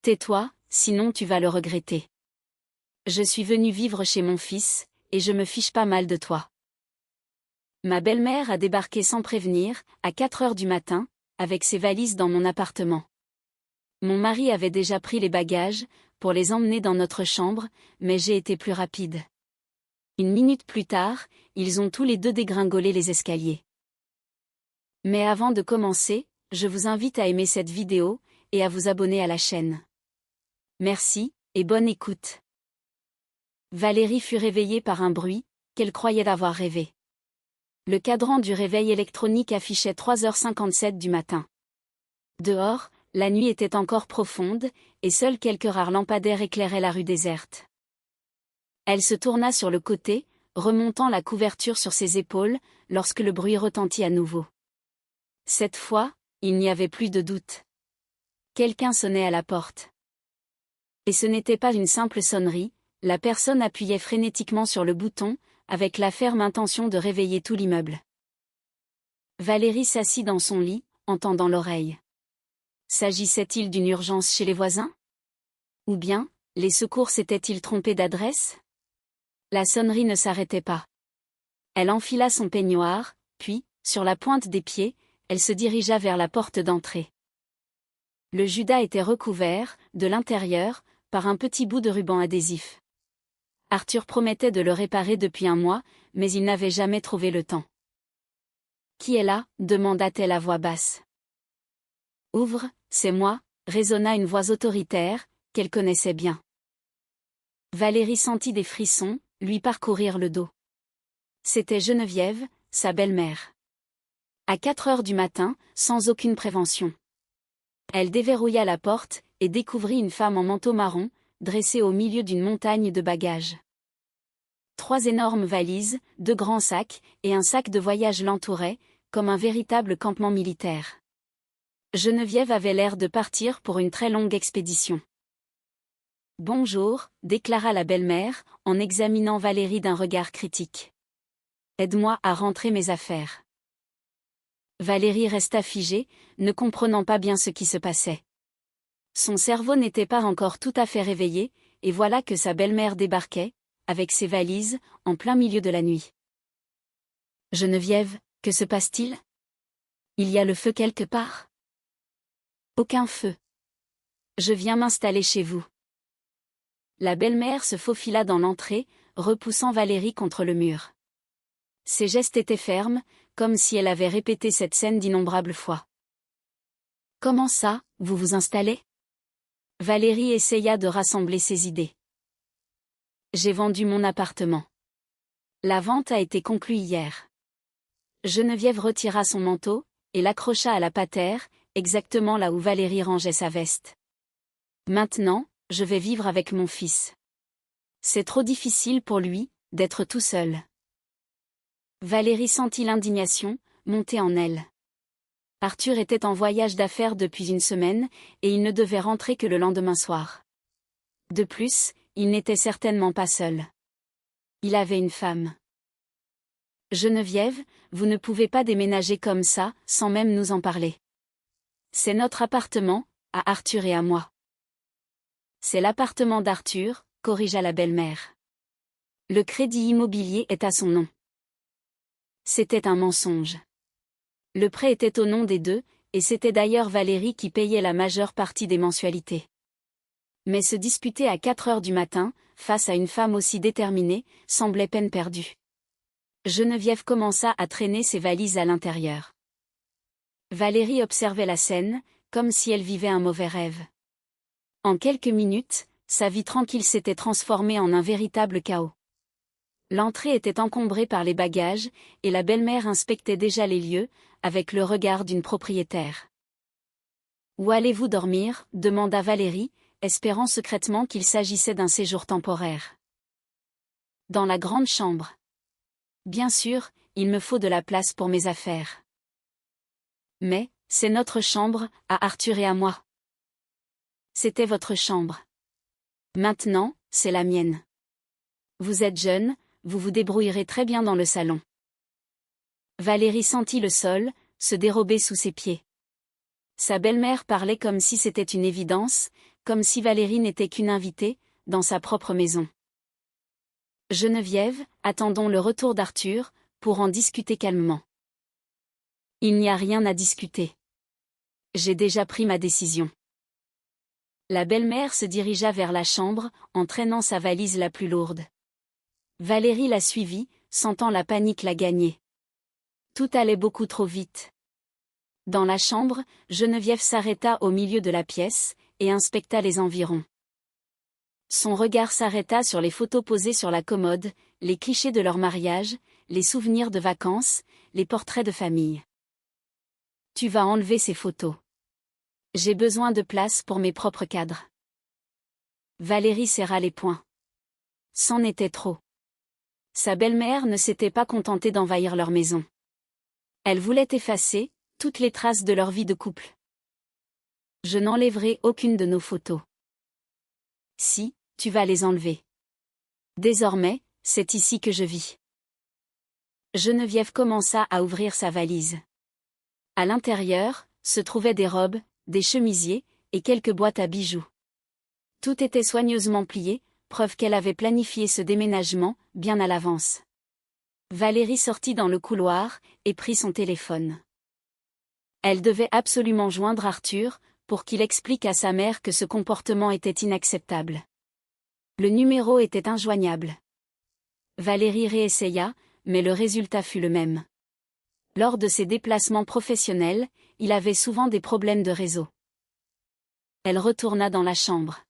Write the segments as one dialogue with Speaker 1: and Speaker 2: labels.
Speaker 1: Tais-toi, sinon tu vas le regretter. Je suis venue vivre chez mon fils, et je me fiche pas mal de toi. Ma belle-mère a débarqué sans prévenir, à 4 heures du matin, avec ses valises dans mon appartement. Mon mari avait déjà pris les bagages, pour les emmener dans notre chambre, mais j'ai été plus rapide. 1 minute plus tard, ils ont tous les deux dégringolé les escaliers. Mais avant de commencer, je vous invite à aimer cette vidéo, et à vous abonner à la chaîne. Merci, et bonne écoute. Valérie fut réveillée par un bruit, qu'elle croyait avoir rêvé. Le cadran du réveil électronique affichait 3h57 du matin. Dehors, la nuit était encore profonde, et seuls quelques rares lampadaires éclairaient la rue déserte. Elle se tourna sur le côté, remontant la couverture sur ses épaules, lorsque le bruit retentit à nouveau. Cette fois, il n'y avait plus de doute. Quelqu'un sonnait à la porte. Et ce n'était pas une simple sonnerie, la personne appuyait frénétiquement sur le bouton, avec la ferme intention de réveiller tout l'immeuble. Valérie s'assit dans son lit, en tendant l'oreille. S'agissait-il d'une urgence chez les voisins? Ou bien, les secours s'étaient-ils trompés d'adresse? La sonnerie ne s'arrêtait pas. Elle enfila son peignoir, puis, sur la pointe des pieds, elle se dirigea vers la porte d'entrée. Le judas était recouvert, de l'intérieur, par un petit bout de ruban adhésif. Arthur promettait de le réparer depuis un mois, mais il n'avait jamais trouvé le temps. « Qui est là » demanda-t-elle à voix basse. « Ouvre, c'est moi » résonna une voix autoritaire, qu'elle connaissait bien. Valérie sentit des frissons, lui parcourir le dos. C'était Geneviève, sa belle-mère. À 4 heures du matin, sans aucune prévention. Elle déverrouilla la porte, et découvrit une femme en manteau marron, dressée au milieu d'une montagne de bagages. 3 énormes valises, 2 grands sacs, et un sac de voyage l'entouraient, comme un véritable campement militaire. Geneviève avait l'air de partir pour une très longue expédition. « Bonjour » déclara la belle-mère, en examinant Valérie d'un regard critique. « Aide-moi à rentrer mes affaires. » Valérie resta figée, ne comprenant pas bien ce qui se passait. Son cerveau n'était pas encore tout à fait réveillé, et voilà que sa belle-mère débarquait, avec ses valises, en plein milieu de la nuit. « Geneviève, que se passe-t-il? Il y a le feu quelque part? » « Aucun feu. Je viens m'installer chez vous. » La belle-mère se faufila dans l'entrée, repoussant Valérie contre le mur. Ses gestes étaient fermes, comme si elle avait répété cette scène d'innombrables fois. « Comment ça, vous vous installez ?» Valérie essaya de rassembler ses idées. « J'ai vendu mon appartement. La vente a été conclue hier. » Geneviève retira son manteau, et l'accrocha à la patère, exactement là où Valérie rangeait sa veste. « Maintenant, je vais vivre avec mon fils. C'est trop difficile pour lui, d'être tout seul. » Valérie sentit l'indignation monter en elle. Arthur était en voyage d'affaires depuis une semaine, et il ne devait rentrer que le lendemain soir. De plus, il n'était certainement pas seul. Il avait une femme. « Geneviève, vous ne pouvez pas déménager comme ça, sans même nous en parler. C'est notre appartement, à Arthur et à moi. » « C'est l'appartement d'Arthur » corrigea la belle-mère. « Le crédit immobilier est à son nom. » C'était un mensonge. Le prêt était au nom des deux, et c'était d'ailleurs Valérie qui payait la majeure partie des mensualités. Mais se disputer à 4 heures du matin, face à une femme aussi déterminée, semblait peine perdue. Geneviève commença à traîner ses valises à l'intérieur. Valérie observait la scène, comme si elle vivait un mauvais rêve. En quelques minutes, sa vie tranquille s'était transformée en un véritable chaos. L'entrée était encombrée par les bagages, et la belle-mère inspectait déjà les lieux, avec le regard d'une propriétaire. « Où allez-vous dormir » demanda Valérie, espérant secrètement qu'il s'agissait d'un séjour temporaire. « Dans la grande chambre. Bien sûr, il me faut de la place pour mes affaires. » « Mais, c'est notre chambre, à Arthur et à moi. » « C'était votre chambre. Maintenant, c'est la mienne. Vous êtes jeune, vous vous débrouillerez très bien dans le salon. » Valérie sentit le sol se dérober sous ses pieds. Sa belle-mère parlait comme si c'était une évidence, comme si Valérie n'était qu'une invitée, dans sa propre maison. Geneviève, attendons le retour d'Arthur, pour en discuter calmement. Il n'y a rien à discuter. J'ai déjà pris ma décision. La belle-mère se dirigea vers la chambre, en traînant sa valise la plus lourde. Valérie la suivit, sentant la panique la gagner. Tout allait beaucoup trop vite. Dans la chambre, Geneviève s'arrêta au milieu de la pièce, et inspecta les environs. Son regard s'arrêta sur les photos posées sur la commode, les clichés de leur mariage, les souvenirs de vacances, les portraits de famille. Tu vas enlever ces photos. J'ai besoin de place pour mes propres cadres. Valérie serra les poings. C'en était trop. Sa belle-mère ne s'était pas contentée d'envahir leur maison. Elle voulait effacer toutes les traces de leur vie de couple. Je n'enlèverai aucune de nos photos. Si, tu vas les enlever. Désormais, c'est ici que je vis. Geneviève commença à ouvrir sa valise. À l'intérieur, se trouvaient des robes, des chemisiers, et quelques boîtes à bijoux. Tout était soigneusement plié, preuve qu'elle avait planifié ce déménagement, bien à l'avance. Valérie sortit dans le couloir, et prit son téléphone. Elle devait absolument joindre Arthur, pour qu'il explique à sa mère que ce comportement était inacceptable. Le numéro était injoignable. Valérie réessaya, mais le résultat fut le même. Lors de ses déplacements professionnels, il avait souvent des problèmes de réseau. Elle retourna dans la chambre.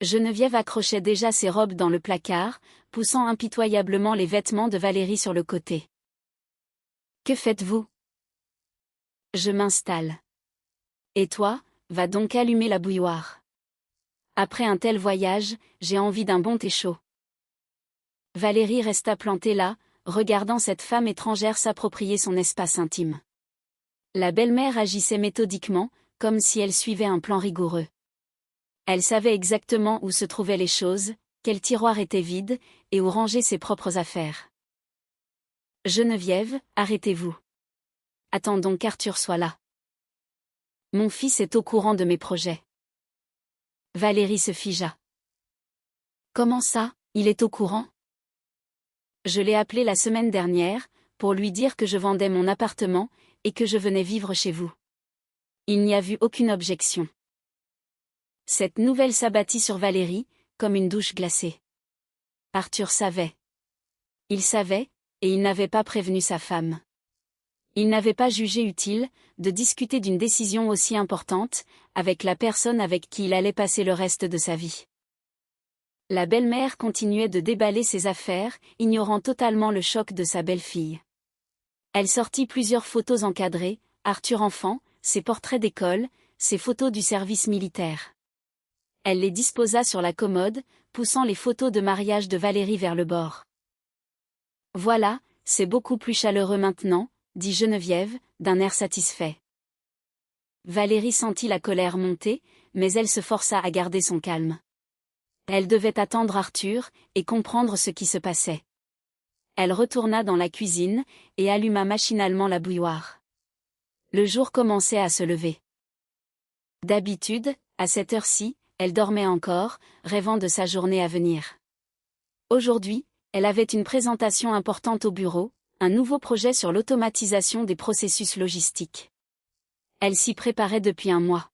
Speaker 1: Geneviève accrochait déjà ses robes dans le placard, poussant impitoyablement les vêtements de Valérie sur le côté. « Que faites-vous ? » ?»« Je m'installe. »« Et toi, va donc allumer la bouilloire. Après un tel voyage, j'ai envie d'un bon thé chaud. » Valérie resta plantée là, regardant cette femme étrangère s'approprier son espace intime. La belle-mère agissait méthodiquement, comme si elle suivait un plan rigoureux. Elle savait exactement où se trouvaient les choses, quel tiroir était vide, et où ranger ses propres affaires. « Geneviève, arrêtez-vous. Attendons qu'Arthur soit là. Mon fils est au courant de mes projets. » Valérie se figea. « Comment ça, il est au courant ? » Je l'ai appelé la semaine dernière, pour lui dire que je vendais mon appartement, et que je venais vivre chez vous. Il n'y a vu aucune objection. Cette nouvelle s'abattit sur Valérie, comme une douche glacée. Arthur savait. Il savait, et il n'avait pas prévenu sa femme. Il n'avait pas jugé utile de discuter d'une décision aussi importante, avec la personne avec qui il allait passer le reste de sa vie. La belle-mère continuait de déballer ses affaires, ignorant totalement le choc de sa belle-fille. Elle sortit plusieurs photos encadrées, Arthur enfant, ses portraits d'école, ses photos du service militaire. Elle les disposa sur la commode, poussant les photos de mariage de Valérie vers le bord. « Voilà, c'est beaucoup plus chaleureux maintenant, » dit Geneviève, d'un air satisfait. Valérie sentit la colère monter, mais elle se força à garder son calme. Elle devait attendre Arthur, et comprendre ce qui se passait. Elle retourna dans la cuisine, et alluma machinalement la bouilloire. Le jour commençait à se lever. D'habitude, à cette heure-ci, elle dormait encore, rêvant de sa journée à venir. Aujourd'hui, elle avait une présentation importante au bureau, un nouveau projet sur l'automatisation des processus logistiques. Elle s'y préparait depuis un mois.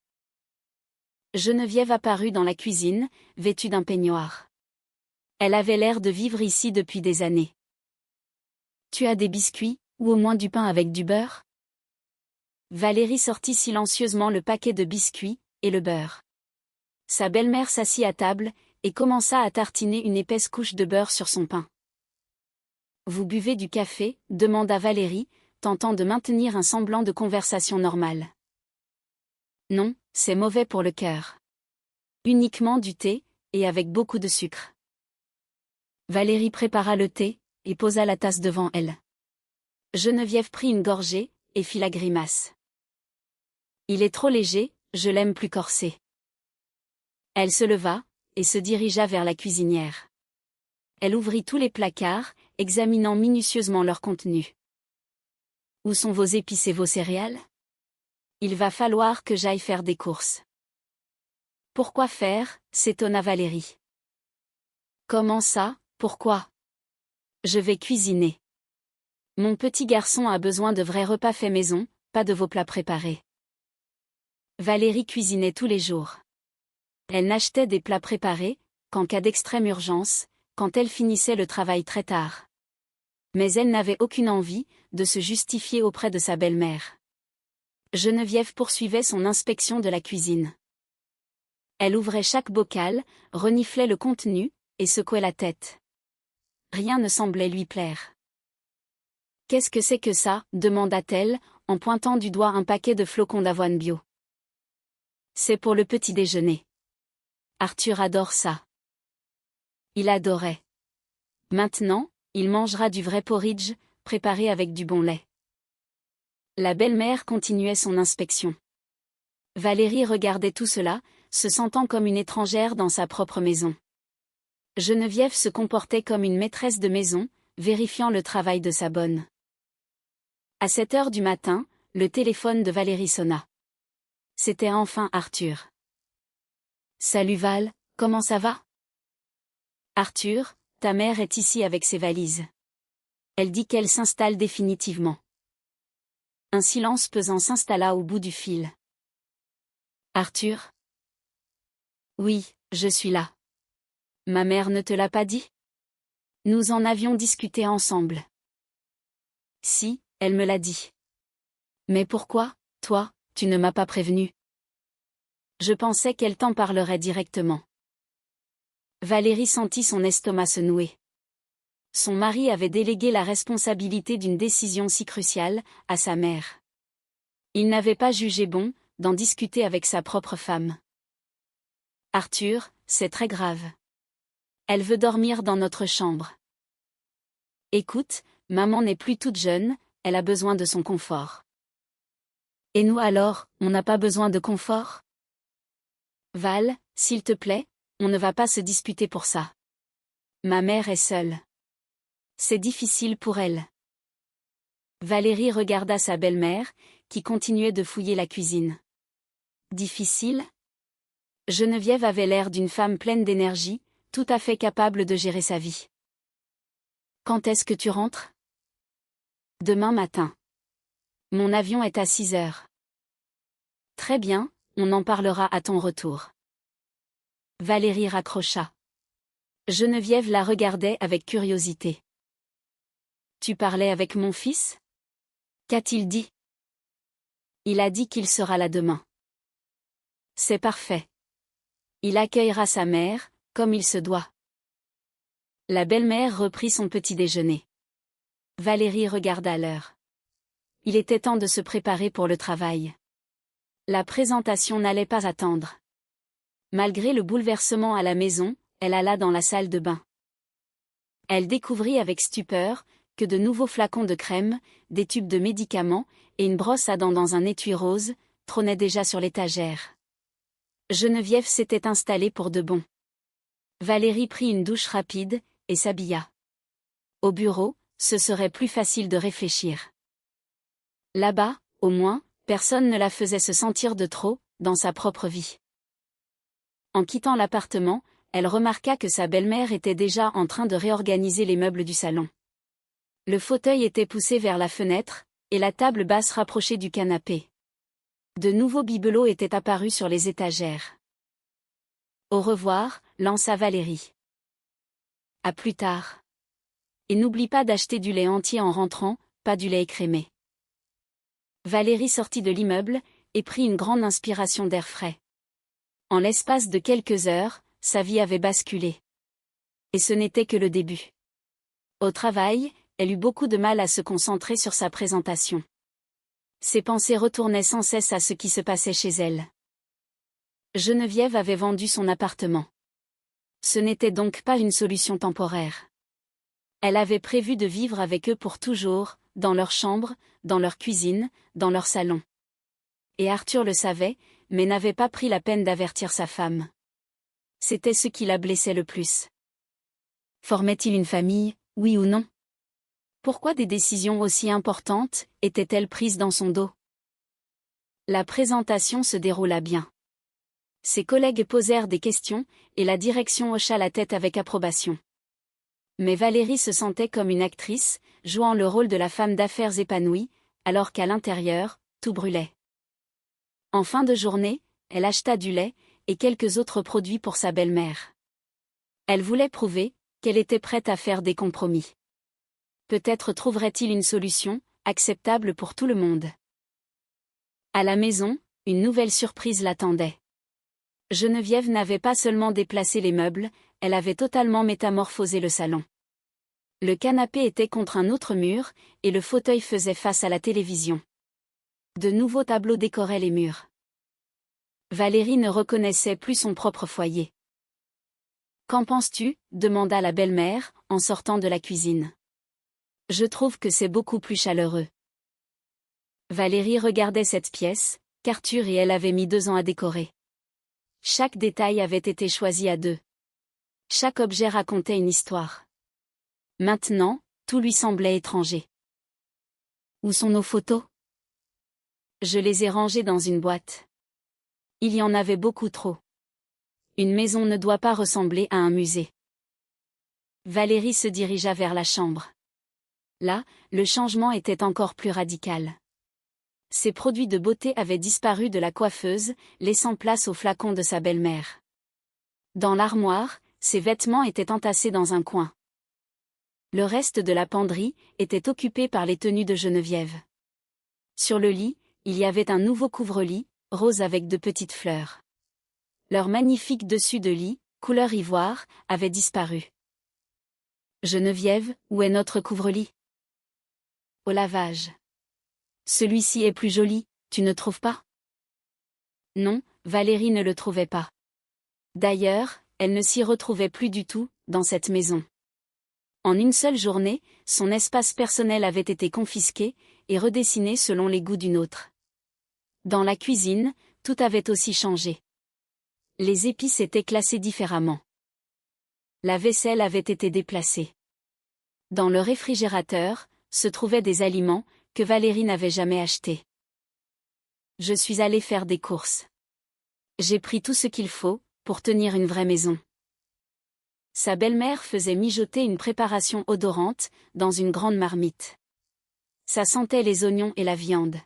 Speaker 1: Geneviève apparut dans la cuisine, vêtue d'un peignoir. Elle avait l'air de vivre ici depuis des années. « Tu as des biscuits, ou au moins du pain avec du beurre ?» Valérie sortit silencieusement le paquet de biscuits, et le beurre. Sa belle-mère s'assit à table, et commença à tartiner une épaisse couche de beurre sur son pain. « Vous buvez du café ?» demanda Valérie, tentant de maintenir un semblant de conversation normale. « Non, c'est mauvais pour le cœur. Uniquement du thé, et avec beaucoup de sucre. » Valérie prépara le thé, et posa la tasse devant elle. Geneviève prit une gorgée, et fit la grimace. « Il est trop léger, je l'aime plus corsé. » Elle se leva, et se dirigea vers la cuisinière. Elle ouvrit tous les placards, examinant minutieusement leur contenu. « Où sont vos épices et vos céréales ? Il va falloir que j'aille faire des courses. » Pourquoi faire, s'étonna Valérie. Comment ça, pourquoi? Je vais cuisiner. Mon petit garçon a besoin de vrais repas faits maison, pas de vos plats préparés. Valérie cuisinait tous les jours. Elle n'achetait des plats préparés, qu'en cas d'extrême urgence, quand elle finissait le travail très tard. Mais elle n'avait aucune envie de se justifier auprès de sa belle-mère. Geneviève poursuivait son inspection de la cuisine. Elle ouvrait chaque bocal, reniflait le contenu, et secouait la tête. Rien ne semblait lui plaire. « Qu'est-ce que c'est que ça ?» demanda-t-elle, en pointant du doigt un paquet de flocons d'avoine bio. « C'est pour le petit déjeuner. Arthur adore ça. » Il adorait. Maintenant, il mangera du vrai porridge, préparé avec du bon lait. La belle-mère continuait son inspection. Valérie regardait tout cela, se sentant comme une étrangère dans sa propre maison. Geneviève se comportait comme une maîtresse de maison, vérifiant le travail de sa bonne. À 7 heures du matin, le téléphone de Valérie sonna. C'était enfin Arthur. « Salut Val, comment ça va? » « Arthur, ta mère est ici avec ses valises. Elle dit qu'elle s'installe définitivement. » Un silence pesant s'installa au bout du fil. « Arthur? » « Oui, je suis là. » « Ma mère ne te l'a pas dit? » « Nous en avions discuté ensemble. »« Si, elle me l'a dit. »« Mais pourquoi, toi, tu ne m'as pas prévenu? » « Je pensais qu'elle t'en parlerait directement. » Valérie sentit son estomac se nouer. Son mari avait délégué la responsabilité d'une décision si cruciale à sa mère. Il n'avait pas jugé bon d'en discuter avec sa propre femme. « Arthur, c'est très grave. Elle veut dormir dans notre chambre. »« Écoute, maman n'est plus toute jeune, elle a besoin de son confort. »« Et nous alors, on n'a pas besoin de confort? » « Val, s'il te plaît, on ne va pas se disputer pour ça. Ma mère est seule. C'est difficile pour elle. » Valérie regarda sa belle-mère, qui continuait de fouiller la cuisine. Difficile? Geneviève avait l'air d'une femme pleine d'énergie, tout à fait capable de gérer sa vie. Quand est-ce que tu rentres? Demain matin. Mon avion est à 6 heures. Très bien, on en parlera à ton retour. Valérie raccrocha. Geneviève la regardait avec curiosité. Tu parlais avec mon fils? Qu'a-t-il dit? Il a dit qu'il sera là demain. C'est parfait. Il accueillera sa mère, comme il se doit. La belle-mère reprit son petit déjeuner. Valérie regarda l'heure. Il était temps de se préparer pour le travail. La présentation n'allait pas attendre. Malgré le bouleversement à la maison, elle alla dans la salle de bain. Elle découvrit avec stupeur que de nouveaux flacons de crème, des tubes de médicaments et une brosse à dents dans un étui rose trônaient déjà sur l'étagère. Geneviève s'était installée pour de bon. Valérie prit une douche rapide et s'habilla. Au bureau, ce serait plus facile de réfléchir. Là-bas, au moins, personne ne la faisait se sentir de trop dans sa propre vie. En quittant l'appartement, elle remarqua que sa belle-mère était déjà en train de réorganiser les meubles du salon. Le fauteuil était poussé vers la fenêtre, et la table basse rapprochée du canapé. De nouveaux bibelots étaient apparus sur les étagères. Au revoir, lança Valérie. À plus tard. Et n'oublie pas d'acheter du lait entier en rentrant, pas du lait écrémé. Valérie sortit de l'immeuble, et prit une grande inspiration d'air frais. En l'espace de quelques heures, sa vie avait basculé. Et ce n'était que le début. Au travail, elle eut beaucoup de mal à se concentrer sur sa présentation. Ses pensées retournaient sans cesse à ce qui se passait chez elle. Geneviève avait vendu son appartement. Ce n'était donc pas une solution temporaire. Elle avait prévu de vivre avec eux pour toujours, dans leur chambre, dans leur cuisine, dans leur salon. Et Arthur le savait, mais n'avait pas pris la peine d'avertir sa femme. C'était ce qui la blessait le plus. Formait-il une famille, oui ou non? Pourquoi des décisions aussi importantes étaient-elles prises dans son dos? La présentation se déroula bien. Ses collègues posèrent des questions, et la direction hocha la tête avec approbation. Mais Valérie se sentait comme une actrice, jouant le rôle de la femme d'affaires épanouie, alors qu'à l'intérieur, tout brûlait. En fin de journée, elle acheta du lait, et quelques autres produits pour sa belle-mère. Elle voulait prouver qu'elle était prête à faire des compromis. Peut-être trouverait-il une solution, acceptable pour tout le monde. À la maison, une nouvelle surprise l'attendait. Geneviève n'avait pas seulement déplacé les meubles, elle avait totalement métamorphosé le salon. Le canapé était contre un autre mur, et le fauteuil faisait face à la télévision. De nouveaux tableaux décoraient les murs. Valérie ne reconnaissait plus son propre foyer. « Qu'en penses-tu » demanda la belle-mère, en sortant de la cuisine. « Je trouve que c'est beaucoup plus chaleureux. » Valérie regardait cette pièce, qu'Arthur et elle avaient mis 2 ans à décorer. Chaque détail avait été choisi à 2. Chaque objet racontait une histoire. Maintenant, tout lui semblait étranger. Où sont nos photos ? Je les ai rangées dans une boîte. Il y en avait beaucoup trop. Une maison ne doit pas ressembler à un musée. Valérie se dirigea vers la chambre. Là, le changement était encore plus radical. Ses produits de beauté avaient disparu de la coiffeuse, laissant place aux flacons de sa belle-mère. Dans l'armoire, ses vêtements étaient entassés dans un coin. Le reste de la penderie était occupé par les tenues de Geneviève. Sur le lit, il y avait un nouveau couvre-lit, rose avec de petites fleurs. Leur magnifique dessus de lit, couleur ivoire, avait disparu. Geneviève, où est notre couvre-lit ? Au lavage. Celui-ci est plus joli, tu ne trouves pas ? Non, Valérie ne le trouvait pas. D'ailleurs, elle ne s'y retrouvait plus du tout, dans cette maison. En une seule journée, son espace personnel avait été confisqué, et redessiné selon les goûts d'une autre. Dans la cuisine, tout avait aussi changé. Les épices étaient classées différemment. La vaisselle avait été déplacée. Dans le réfrigérateur, se trouvaient des aliments que Valérie n'avait jamais achetés. Je suis allée faire des courses. J'ai pris tout ce qu'il faut pour tenir une vraie maison. Sa belle-mère faisait mijoter une préparation odorante dans une grande marmite. Ça sentait les oignons et la viande.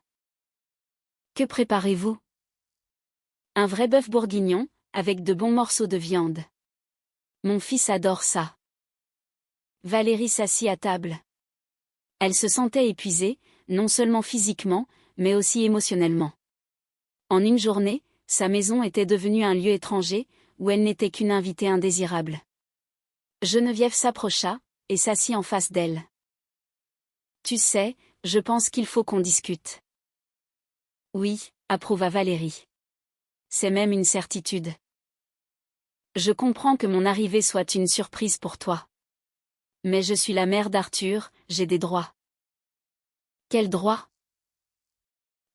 Speaker 1: Que préparez-vous ? Un vrai bœuf bourguignon, avec de bons morceaux de viande. Mon fils adore ça. Valérie s'assit à table. Elle se sentait épuisée, non seulement physiquement, mais aussi émotionnellement. En une journée, sa maison était devenue un lieu étranger, où elle n'était qu'une invitée indésirable. Geneviève s'approcha, et s'assit en face d'elle. « Tu sais, je pense qu'il faut qu'on discute. » « Oui, » approuva Valérie. « C'est même une certitude. Je comprends que mon arrivée soit une surprise pour toi. Mais je suis la mère d'Arthur, j'ai des droits. » Quel droit ?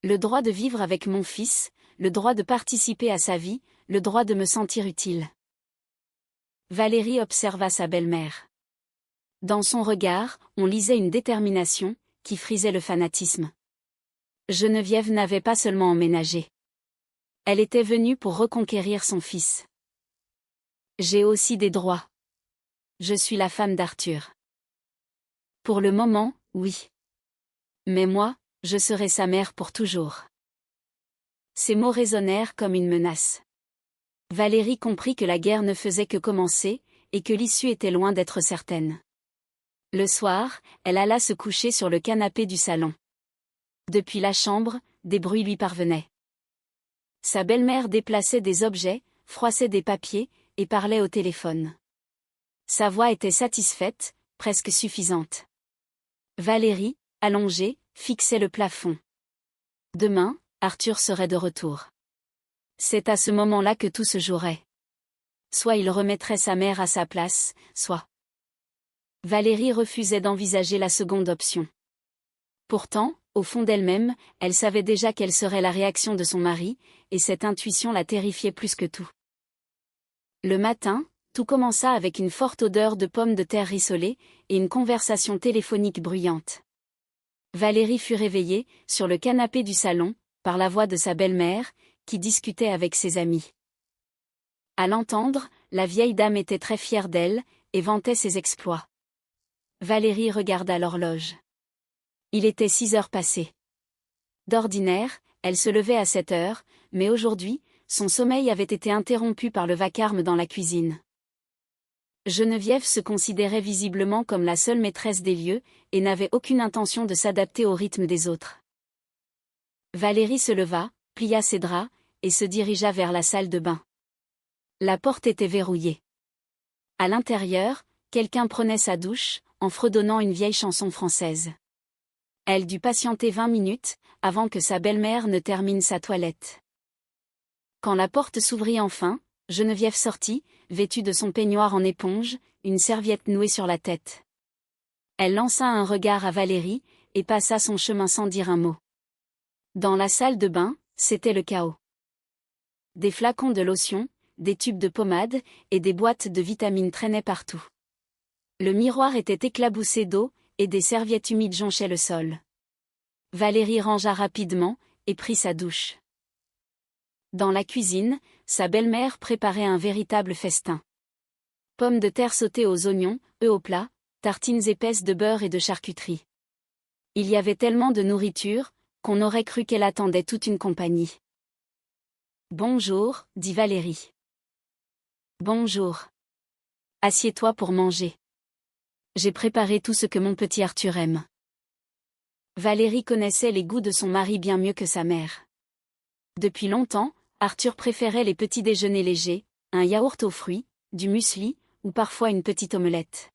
Speaker 1: Le droit de vivre avec mon fils, le droit de participer à sa vie, le droit de me sentir utile. Valérie observa sa belle-mère. Dans son regard, on lisait une détermination, qui frisait le fanatisme. Geneviève n'avait pas seulement emménagé. Elle était venue pour reconquérir son fils. J'ai aussi des droits. Je suis la femme d'Arthur. Pour le moment, oui. Mais moi, je serai sa mère pour toujours. Ces mots résonnèrent comme une menace. Valérie comprit que la guerre ne faisait que commencer, et que l'issue était loin d'être certaine. Le soir, elle alla se coucher sur le canapé du salon. Depuis la chambre, des bruits lui parvenaient. Sa belle-mère déplaçait des objets, froissait des papiers, et parlait au téléphone. Sa voix était satisfaite, presque suffisante. Valérie, allongée, fixait le plafond. Demain, Arthur serait de retour. C'est à ce moment-là que tout se jouerait. Soit il remettrait sa mère à sa place, soit... Valérie refusait d'envisager la seconde option. Pourtant, au fond d'elle-même, elle savait déjà quelle serait la réaction de son mari, et cette intuition la terrifiait plus que tout. Le matin, tout commença avec une forte odeur de pommes de terre rissolées, et une conversation téléphonique bruyante. Valérie fut réveillée, sur le canapé du salon, par la voix de sa belle-mère, qui discutait avec ses amis. À l'entendre, la vieille dame était très fière d'elle, et vantait ses exploits. Valérie regarda l'horloge. Il était 6 heures passées. D'ordinaire, elle se levait à 7 heures, mais aujourd'hui, son sommeil avait été interrompu par le vacarme dans la cuisine. Geneviève se considérait visiblement comme la seule maîtresse des lieux, et n'avait aucune intention de s'adapter au rythme des autres. Valérie se leva, plia ses draps, et se dirigea vers la salle de bain. La porte était verrouillée. À l'intérieur, quelqu'un prenait sa douche, en fredonnant une vieille chanson française. Elle dut patienter 20 minutes, avant que sa belle-mère ne termine sa toilette. Quand la porte s'ouvrit enfin, Geneviève sortit, vêtue de son peignoir en éponge, une serviette nouée sur la tête. Elle lança un regard à Valérie, et passa son chemin sans dire un mot. Dans la salle de bain, c'était le chaos. Des flacons de lotion, des tubes de pommade, et des boîtes de vitamines traînaient partout. Le miroir était éclaboussé d'eau, et des serviettes humides jonchaient le sol. Valérie rangea rapidement, et prit sa douche. Dans la cuisine, sa belle-mère préparait un véritable festin. Pommes de terre sautées aux oignons, œufs au plat, tartines épaisses de beurre et de charcuterie. Il y avait tellement de nourriture, qu'on aurait cru qu'elle attendait toute une compagnie. « Bonjour, dit Valérie. »« Bonjour. Assieds-toi pour manger. J'ai préparé tout ce que mon petit Arthur aime. » Valérie connaissait les goûts de son mari bien mieux que sa mère. Depuis longtemps, Arthur préférait les petits déjeuners légers, un yaourt aux fruits, du muesli, ou parfois une petite omelette.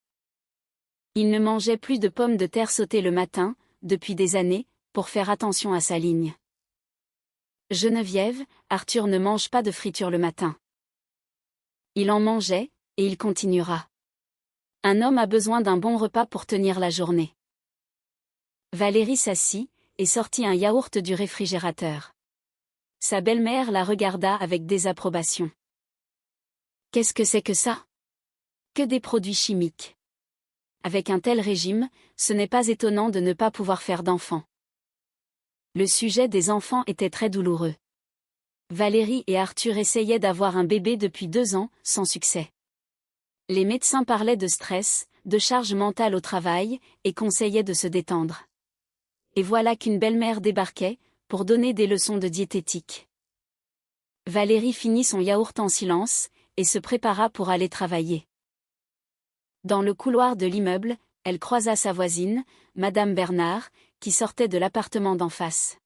Speaker 1: Il ne mangeait plus de pommes de terre sautées le matin, depuis des années, pour faire attention à sa ligne. Geneviève, Arthur ne mange pas de friture le matin. Il en mangeait, et il continuera. Un homme a besoin d'un bon repas pour tenir la journée. Valérie s'assit, et sortit un yaourt du réfrigérateur. Sa belle-mère la regarda avec désapprobation. « Qu'est-ce que c'est que ça ? Que des produits chimiques. Avec un tel régime, ce n'est pas étonnant de ne pas pouvoir faire d'enfants. » Le sujet des enfants était très douloureux. Valérie et Arthur essayaient d'avoir un bébé depuis 2 ans, sans succès. Les médecins parlaient de stress, de charge mentale au travail, et conseillaient de se détendre. Et voilà qu'une belle-mère débarquait, pour donner des leçons de diététique. Valérie finit son yaourt en silence, et se prépara pour aller travailler. Dans le couloir de l'immeuble, elle croisa sa voisine, Madame Bernard, qui sortait de l'appartement d'en face.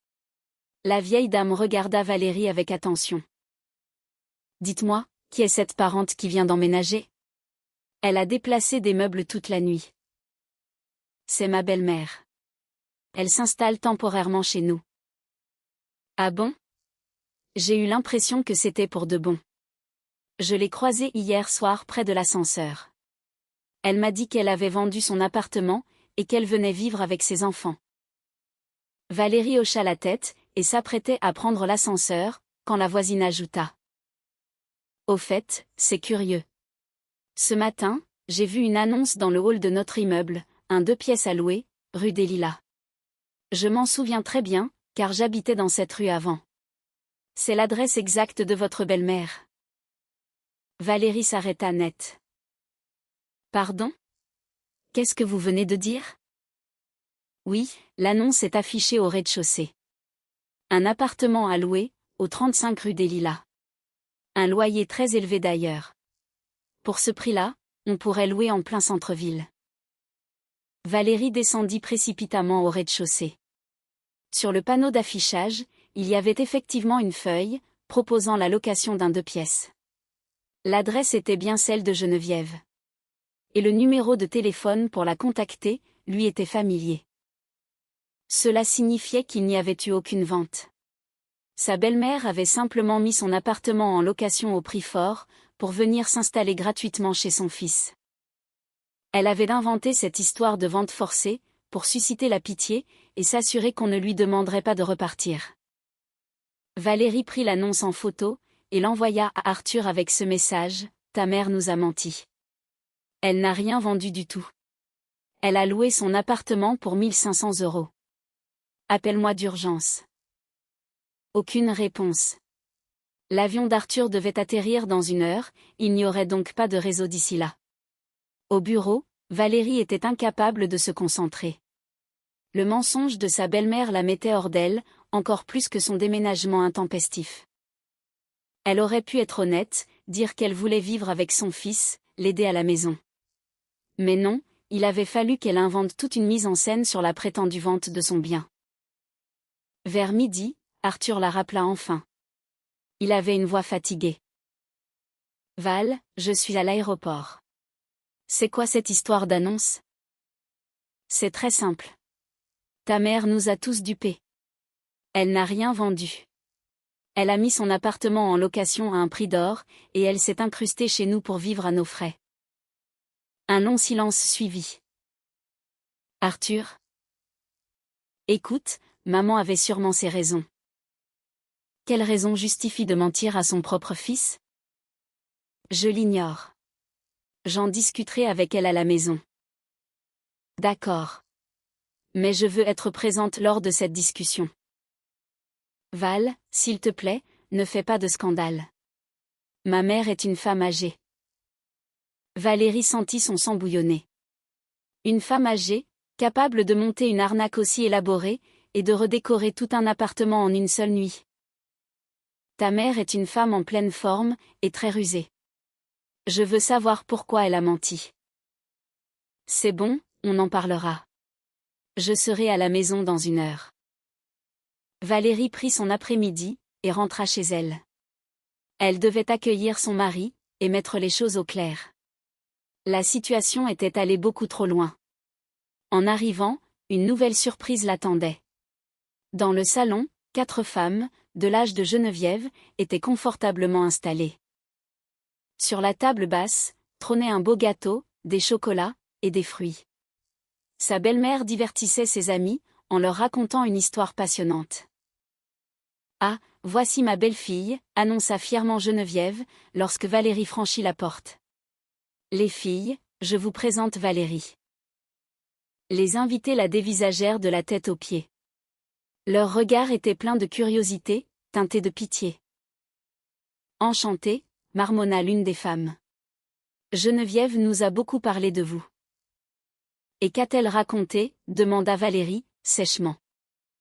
Speaker 1: La vieille dame regarda Valérie avec attention. « Dites-moi, qui est cette parente qui vient d'emménager ? Elle a déplacé des meubles toute la nuit. »« C'est ma belle-mère. Elle s'installe temporairement chez nous. »« Ah bon ? J'ai eu l'impression que c'était pour de bon. Je l'ai croisée hier soir près de l'ascenseur. Elle m'a dit qu'elle avait vendu son appartement, et qu'elle venait vivre avec ses enfants. » Valérie hocha la tête, et s'apprêtait à prendre l'ascenseur, quand la voisine ajouta. « Au fait, c'est curieux. Ce matin, j'ai vu une annonce dans le hall de notre immeuble, un 2 pièces à louer, rue des Lilas. Je m'en souviens très bien, car j'habitais dans cette rue avant. C'est l'adresse exacte de votre belle-mère. » Valérie s'arrêta net. « Pardon ? Qu'est-ce que vous venez de dire ? » « Oui, l'annonce est affichée au rez-de-chaussée. Un appartement à louer, au 35 rue des Lilas. Un loyer très élevé d'ailleurs. Pour ce prix-là, on pourrait louer en plein centre-ville. » Valérie descendit précipitamment au rez-de-chaussée. Sur le panneau d'affichage, il y avait effectivement une feuille, proposant la location d'un 2 pièces. L'adresse était bien celle de Geneviève. Et le numéro de téléphone pour la contacter, lui était familier. Cela signifiait qu'il n'y avait eu aucune vente. Sa belle-mère avait simplement mis son appartement en location au prix fort, pour venir s'installer gratuitement chez son fils. Elle avait inventé cette histoire de vente forcée, pour susciter la pitié, et s'assurer qu'on ne lui demanderait pas de repartir. Valérie prit l'annonce en photo, et l'envoya à Arthur avec ce message, « Ta mère nous a menti. Elle n'a rien vendu du tout. Elle a loué son appartement pour 1 500 €. Appelle-moi d'urgence. » Aucune réponse. L'avion d'Arthur devait atterrir dans 1 heure, il n'y aurait donc pas de réseau d'ici là. Au bureau, Valérie était incapable de se concentrer. Le mensonge de sa belle-mère la mettait hors d'elle, encore plus que son déménagement intempestif. Elle aurait pu être honnête, dire qu'elle voulait vivre avec son fils, l'aider à la maison. Mais non, il avait fallu qu'elle invente toute une mise en scène sur la prétendue vente de son bien. Vers midi, Arthur la rappela enfin. Il avait une voix fatiguée. « Val, je suis à l'aéroport. » « C'est quoi cette histoire d'annonce ? » ?»« C'est très simple. Ta mère nous a tous dupés. Elle n'a rien vendu. Elle a mis son appartement en location à un prix d'or, et elle s'est incrustée chez nous pour vivre à nos frais. » Un long silence suivit. « Arthur ? » ?»« Écoute, maman avait sûrement ses raisons. » »« Quelle raison justifie de mentir à son propre fils ? » ?»« Je l'ignore. J'en discuterai avec elle à la maison. » »« D'accord. Mais je veux être présente lors de cette discussion. » »« Val, s'il te plaît, ne fais pas de scandale. Ma mère est une femme âgée. » Valérie sentit son sang bouillonner. Une femme âgée, capable de monter une arnaque aussi élaborée, et de redécorer tout un appartement en une seule nuit. Ta mère est une femme en pleine forme, et très rusée. Je veux savoir pourquoi elle a menti. C'est bon, on en parlera. Je serai à la maison dans 1 heure. Valérie prit son après-midi, et rentra chez elle. Elle devait accueillir son mari, et mettre les choses au clair. La situation était allée beaucoup trop loin. En arrivant, une nouvelle surprise l'attendait. Dans le salon, 4 femmes, de l'âge de Geneviève, étaient confortablement installées. Sur la table basse, trônait un beau gâteau, des chocolats, et des fruits. Sa belle-mère divertissait ses amis, en leur racontant une histoire passionnante. « Ah, voici ma belle-fille, » annonça fièrement Geneviève, lorsque Valérie franchit la porte. « Les filles, je vous présente Valérie. » Les invités la dévisagèrent de la tête aux pieds. Leur regard était plein de curiosité, teinté de pitié. « Enchantée, » marmonna l'une des femmes. « Geneviève nous a beaucoup parlé de vous. » « Et qu'a-t-elle raconté ?» demanda Valérie, sèchement.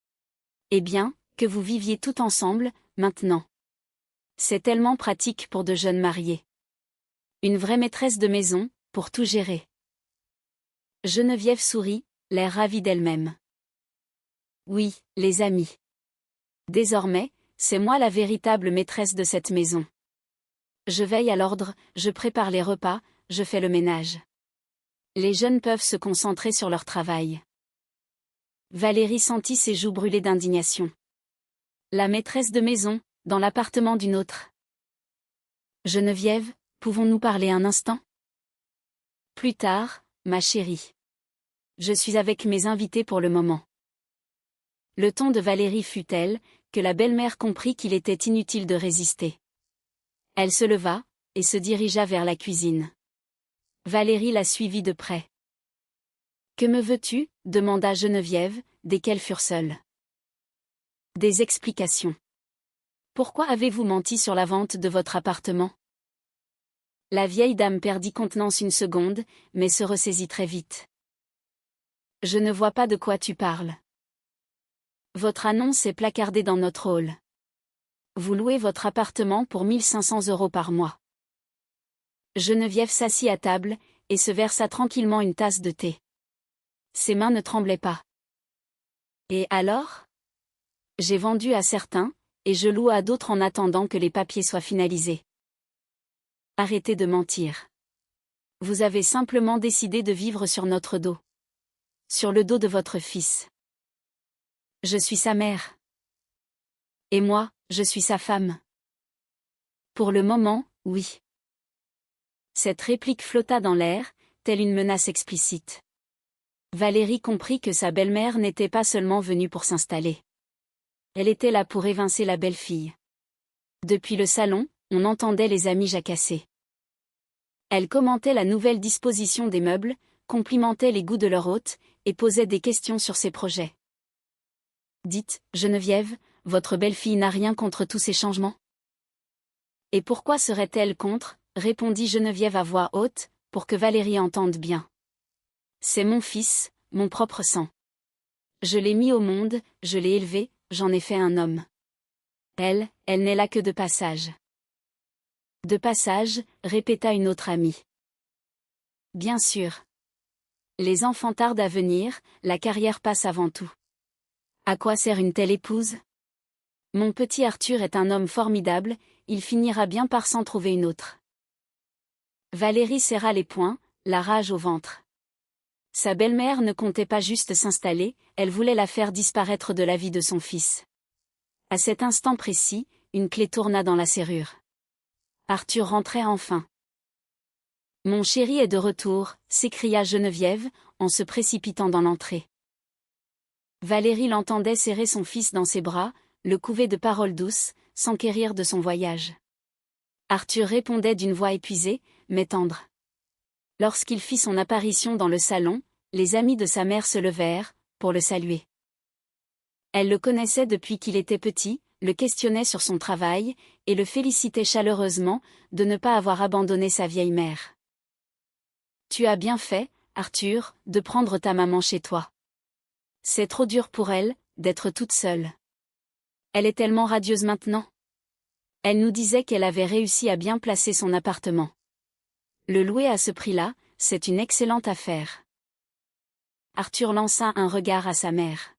Speaker 1: « Eh bien, que vous viviez tout ensemble, maintenant. C'est tellement pratique pour de jeunes mariés. Une vraie maîtresse de maison, pour tout gérer. » Geneviève sourit, l'air ravi d'elle-même. « Oui, les amis. Désormais, c'est moi la véritable maîtresse de cette maison. Je veille à l'ordre, je prépare les repas, je fais le ménage. Les jeunes peuvent se concentrer sur leur travail. » Valérie sentit ses joues brûler d'indignation. La maîtresse de maison, dans l'appartement d'une autre. « Geneviève, pouvons-nous parler un instant ? » ?»« Plus tard, ma chérie. Je suis avec mes invités pour le moment. » Le ton de Valérie fut tel, que la belle-mère comprit qu'il était inutile de résister. Elle se leva, et se dirigea vers la cuisine. Valérie la suivit de près. « Que me veux-tu ? » demanda Geneviève, dès qu'elles furent seules. « Des explications. Pourquoi avez-vous menti sur la vente de votre appartement ? » La vieille dame perdit contenance une seconde, mais se ressaisit très vite. « Je ne vois pas de quoi tu parles. Votre annonce est placardée dans notre hall. Vous louez votre appartement pour 1 500 € par mois. » Geneviève s'assit à table, et se versa tranquillement une tasse de thé. Ses mains ne tremblaient pas. « Et alors ? J'ai vendu à certains, et je loue à d'autres en attendant que les papiers soient finalisés. » Arrêtez de mentir. Vous avez simplement décidé de vivre sur notre dos. Sur le dos de votre fils. Je suis sa mère. Et moi, je suis sa femme. Pour le moment, oui. Cette réplique flotta dans l'air, telle une menace explicite. Valérie comprit que sa belle-mère n'était pas seulement venue pour s'installer. Elle était là pour évincer la belle-fille. Depuis le salon, on entendait les amis jacasser. Elle commentait la nouvelle disposition des meubles, complimentait les goûts de leur hôte, et posait des questions sur ses projets. « Dites, Geneviève, votre belle-fille n'a rien contre tous ces changements ? Et pourquoi serait-elle contre, répondit Geneviève à voix haute, pour que Valérie entende bien. C'est mon fils, mon propre sang. Je l'ai mis au monde, je l'ai élevé, j'en ai fait un homme. Elle n'est là que de passage. De passage, répéta une autre amie. Bien sûr. Les enfants tardent à venir, la carrière passe avant tout. À quoi sert une telle épouse? Mon petit Arthur est un homme formidable, il finira bien par s'en trouver une autre. Valérie serra les poings, la rage au ventre. Sa belle-mère ne comptait pas juste s'installer, elle voulait la faire disparaître de la vie de son fils. À cet instant précis, une clé tourna dans la serrure. Arthur rentrait enfin. Mon chéri est de retour, s'écria Geneviève, en se précipitant dans l'entrée. Valérie l'entendait serrer son fils dans ses bras, le couver de paroles douces, s'enquérir de son voyage. Arthur répondait d'une voix épuisée, mais tendre. Lorsqu'il fit son apparition dans le salon, les amis de sa mère se levèrent, pour le saluer. Elle le connaissait depuis qu'il était petit, le questionnait sur son travail, et le félicitait chaleureusement, de ne pas avoir abandonné sa vieille mère. Tu as bien fait, Arthur, de prendre ta maman chez toi. C'est trop dur pour elle, d'être toute seule. Elle est tellement radieuse maintenant. Elle nous disait qu'elle avait réussi à bien placer son appartement. Le louer à ce prix-là, c'est une excellente affaire. Arthur lança un regard à sa mère.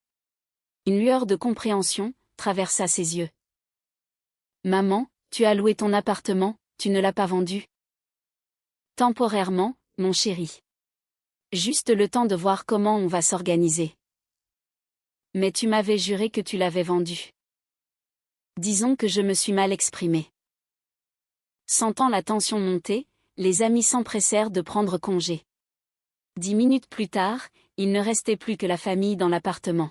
Speaker 1: Une lueur de compréhension traversa ses yeux. Maman, tu as loué ton appartement, tu ne l'as pas vendu. Temporairement, mon chéri. Juste le temps de voir comment on va s'organiser. Mais tu m'avais juré que tu l'avais vendu. Disons que je me suis mal exprimée. Sentant la tension monter, les amis s'empressèrent de prendre congé. 10 minutes plus tard, il ne restait plus que la famille dans l'appartement.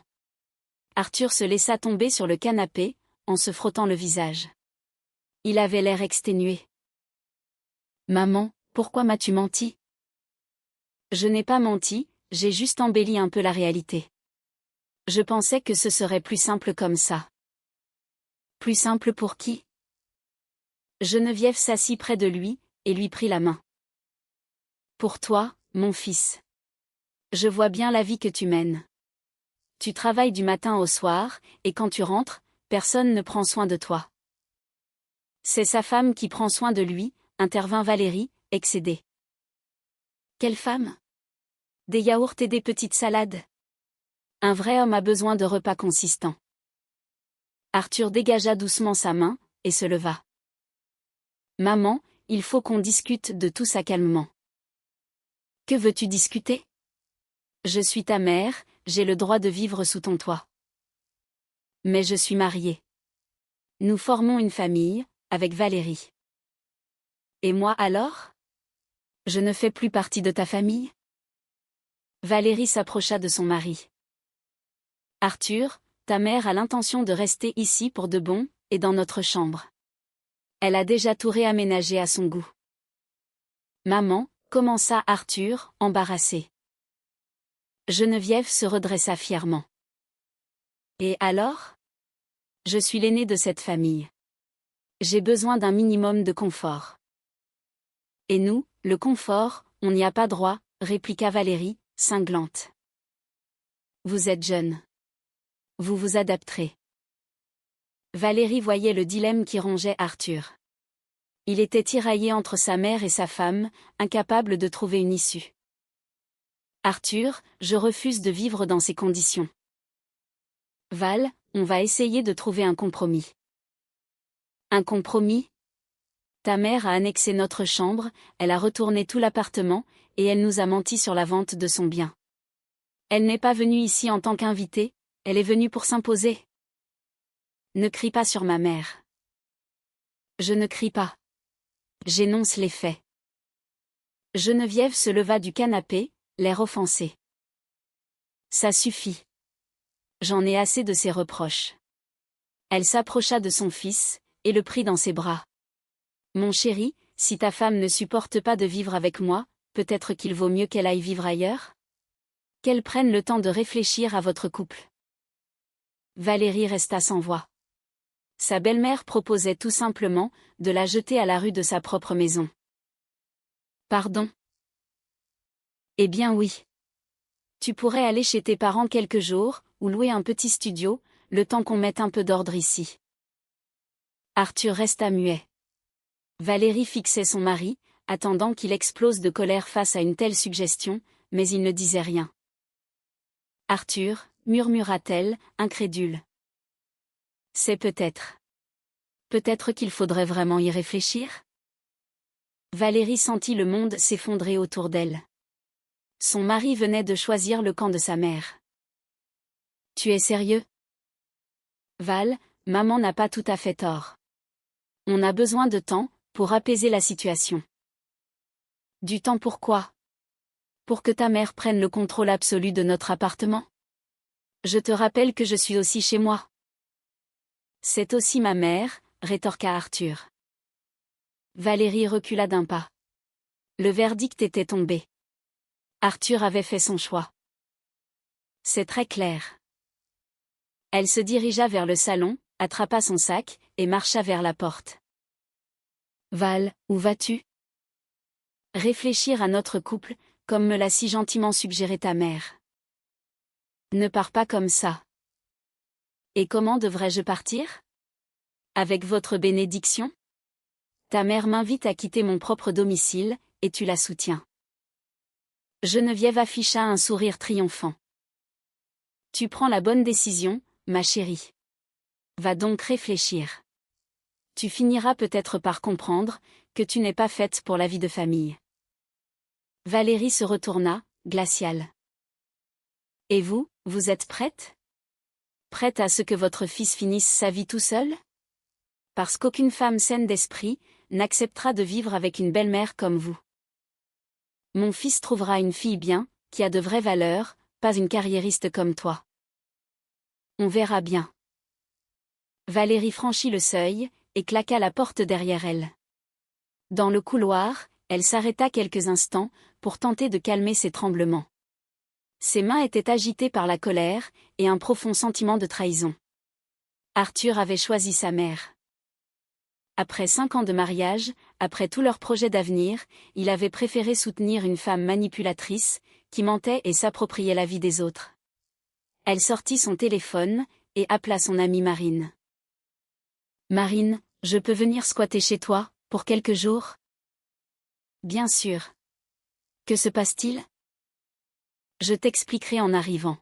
Speaker 1: Arthur se laissa tomber sur le canapé, en se frottant le visage. Il avait l'air exténué. Maman, pourquoi m'as-tu menti? Je n'ai pas menti, j'ai juste embelli un peu la réalité. Je pensais que ce serait plus simple comme ça. Plus simple pour qui? Geneviève s'assit près de lui, et lui prit la main. Pour toi, mon fils. Je vois bien la vie que tu mènes. Tu travailles du matin au soir, et quand tu rentres, personne ne prend soin de toi. C'est sa femme qui prend soin de lui, intervint Valérie, excédée. Quelle femme? Des yaourts et des petites salades. Un vrai homme a besoin de repas consistants. Arthur dégagea doucement sa main, et se leva. Maman, il faut qu'on discute de tout ça calmement. Que veux-tu discuter? Je suis ta mère, j'ai le droit de vivre sous ton toit. Mais je suis mariée. Nous formons une famille, avec Valérie. Et moi alors? Je ne fais plus partie de ta famille? Valérie s'approcha de son mari. Arthur, ta mère a l'intention de rester ici pour de bon, et dans notre chambre. Elle a déjà tout réaménagé à son goût. Maman, commença Arthur, embarrassé. Geneviève se redressa fièrement. Et alors? Je suis l'aînée de cette famille. J'ai besoin d'un minimum de confort. Et nous, le confort, on n'y a pas droit, répliqua Valérie, cinglante. Vous êtes jeune. Vous vous adapterez. Valérie voyait le dilemme qui rongeait Arthur. Il était tiraillé entre sa mère et sa femme, incapable de trouver une issue. Arthur, je refuse de vivre dans ces conditions. Val, on va essayer de trouver un compromis. Un compromis? Ta mère a annexé notre chambre, elle a retourné tout l'appartement, et elle nous a menti sur la vente de son bien. Elle n'est pas venue ici en tant qu'invitée, elle est venue pour s'imposer. Ne crie pas sur ma mère. Je ne crie pas. J'énonce les faits. Geneviève se leva du canapé, l'air offensé. Ça suffit. J'en ai assez de ces reproches. Elle s'approcha de son fils, et le prit dans ses bras. Mon chéri, si ta femme ne supporte pas de vivre avec moi, peut-être qu'il vaut mieux qu'elle aille vivre ailleurs? Qu'elle prenne le temps de réfléchir à votre couple. Valérie resta sans voix. Sa belle-mère proposait tout simplement de la jeter à la rue de sa propre maison. Pardon? Eh bien oui. Tu pourrais aller chez tes parents quelques jours, ou louer un petit studio, le temps qu'on mette un peu d'ordre ici. Arthur resta muet. Valérie fixait son mari, attendant qu'il explose de colère face à une telle suggestion, mais il ne disait rien. Arthur, murmura-t-elle, incrédule. C'est peut-être. Peut-être qu'il faudrait vraiment y réfléchir? Valérie sentit le monde s'effondrer autour d'elle. Son mari venait de choisir le camp de sa mère. Tu es sérieux? Val, maman n'a pas tout à fait tort. On a besoin de temps pour apaiser la situation. Du temps pourquoi? Pour que ta mère prenne le contrôle absolu de notre appartement? Je te rappelle que je suis aussi chez moi. C'est aussi ma mère, rétorqua Arthur. Valérie recula d'un pas. Le verdict était tombé. Arthur avait fait son choix. C'est très clair. Elle se dirigea vers le salon, attrapa son sac, et marcha vers la porte. Val, où vas-tu? Réfléchir à notre couple, comme me l'a si gentiment suggéré ta mère. Ne pars pas comme ça. Et comment devrais-je partir? Avec votre bénédiction? Ta mère m'invite à quitter mon propre domicile, et tu la soutiens. Geneviève afficha un sourire triomphant. Tu prends la bonne décision, ma chérie. Va donc réfléchir. Tu finiras peut-être par comprendre que tu n'es pas faite pour la vie de famille. Valérie se retourna, glaciale. Et vous, vous êtes prête? Prête à ce que votre fils finisse sa vie tout seul? Parce qu'aucune femme saine d'esprit n'acceptera de vivre avec une belle-mère comme vous. Mon fils trouvera une fille bien, qui a de vraies valeurs, pas une carriériste comme toi. On verra bien. Valérie franchit le seuil, et claqua la porte derrière elle. Dans le couloir, elle s'arrêta quelques instants, pour tenter de calmer ses tremblements. Ses mains étaient agitées par la colère, et un profond sentiment de trahison. Arthur avait choisi sa mère. Après 5 ans de mariage, après tous leurs projets d'avenir, il avait préféré soutenir une femme manipulatrice, qui mentait et s'appropriait la vie des autres. Elle sortit son téléphone, et appela son amie Marine. Marine, je peux venir squatter chez toi, pour quelques jours? Bien sûr. Que se passe-t-il? Je t'expliquerai en arrivant.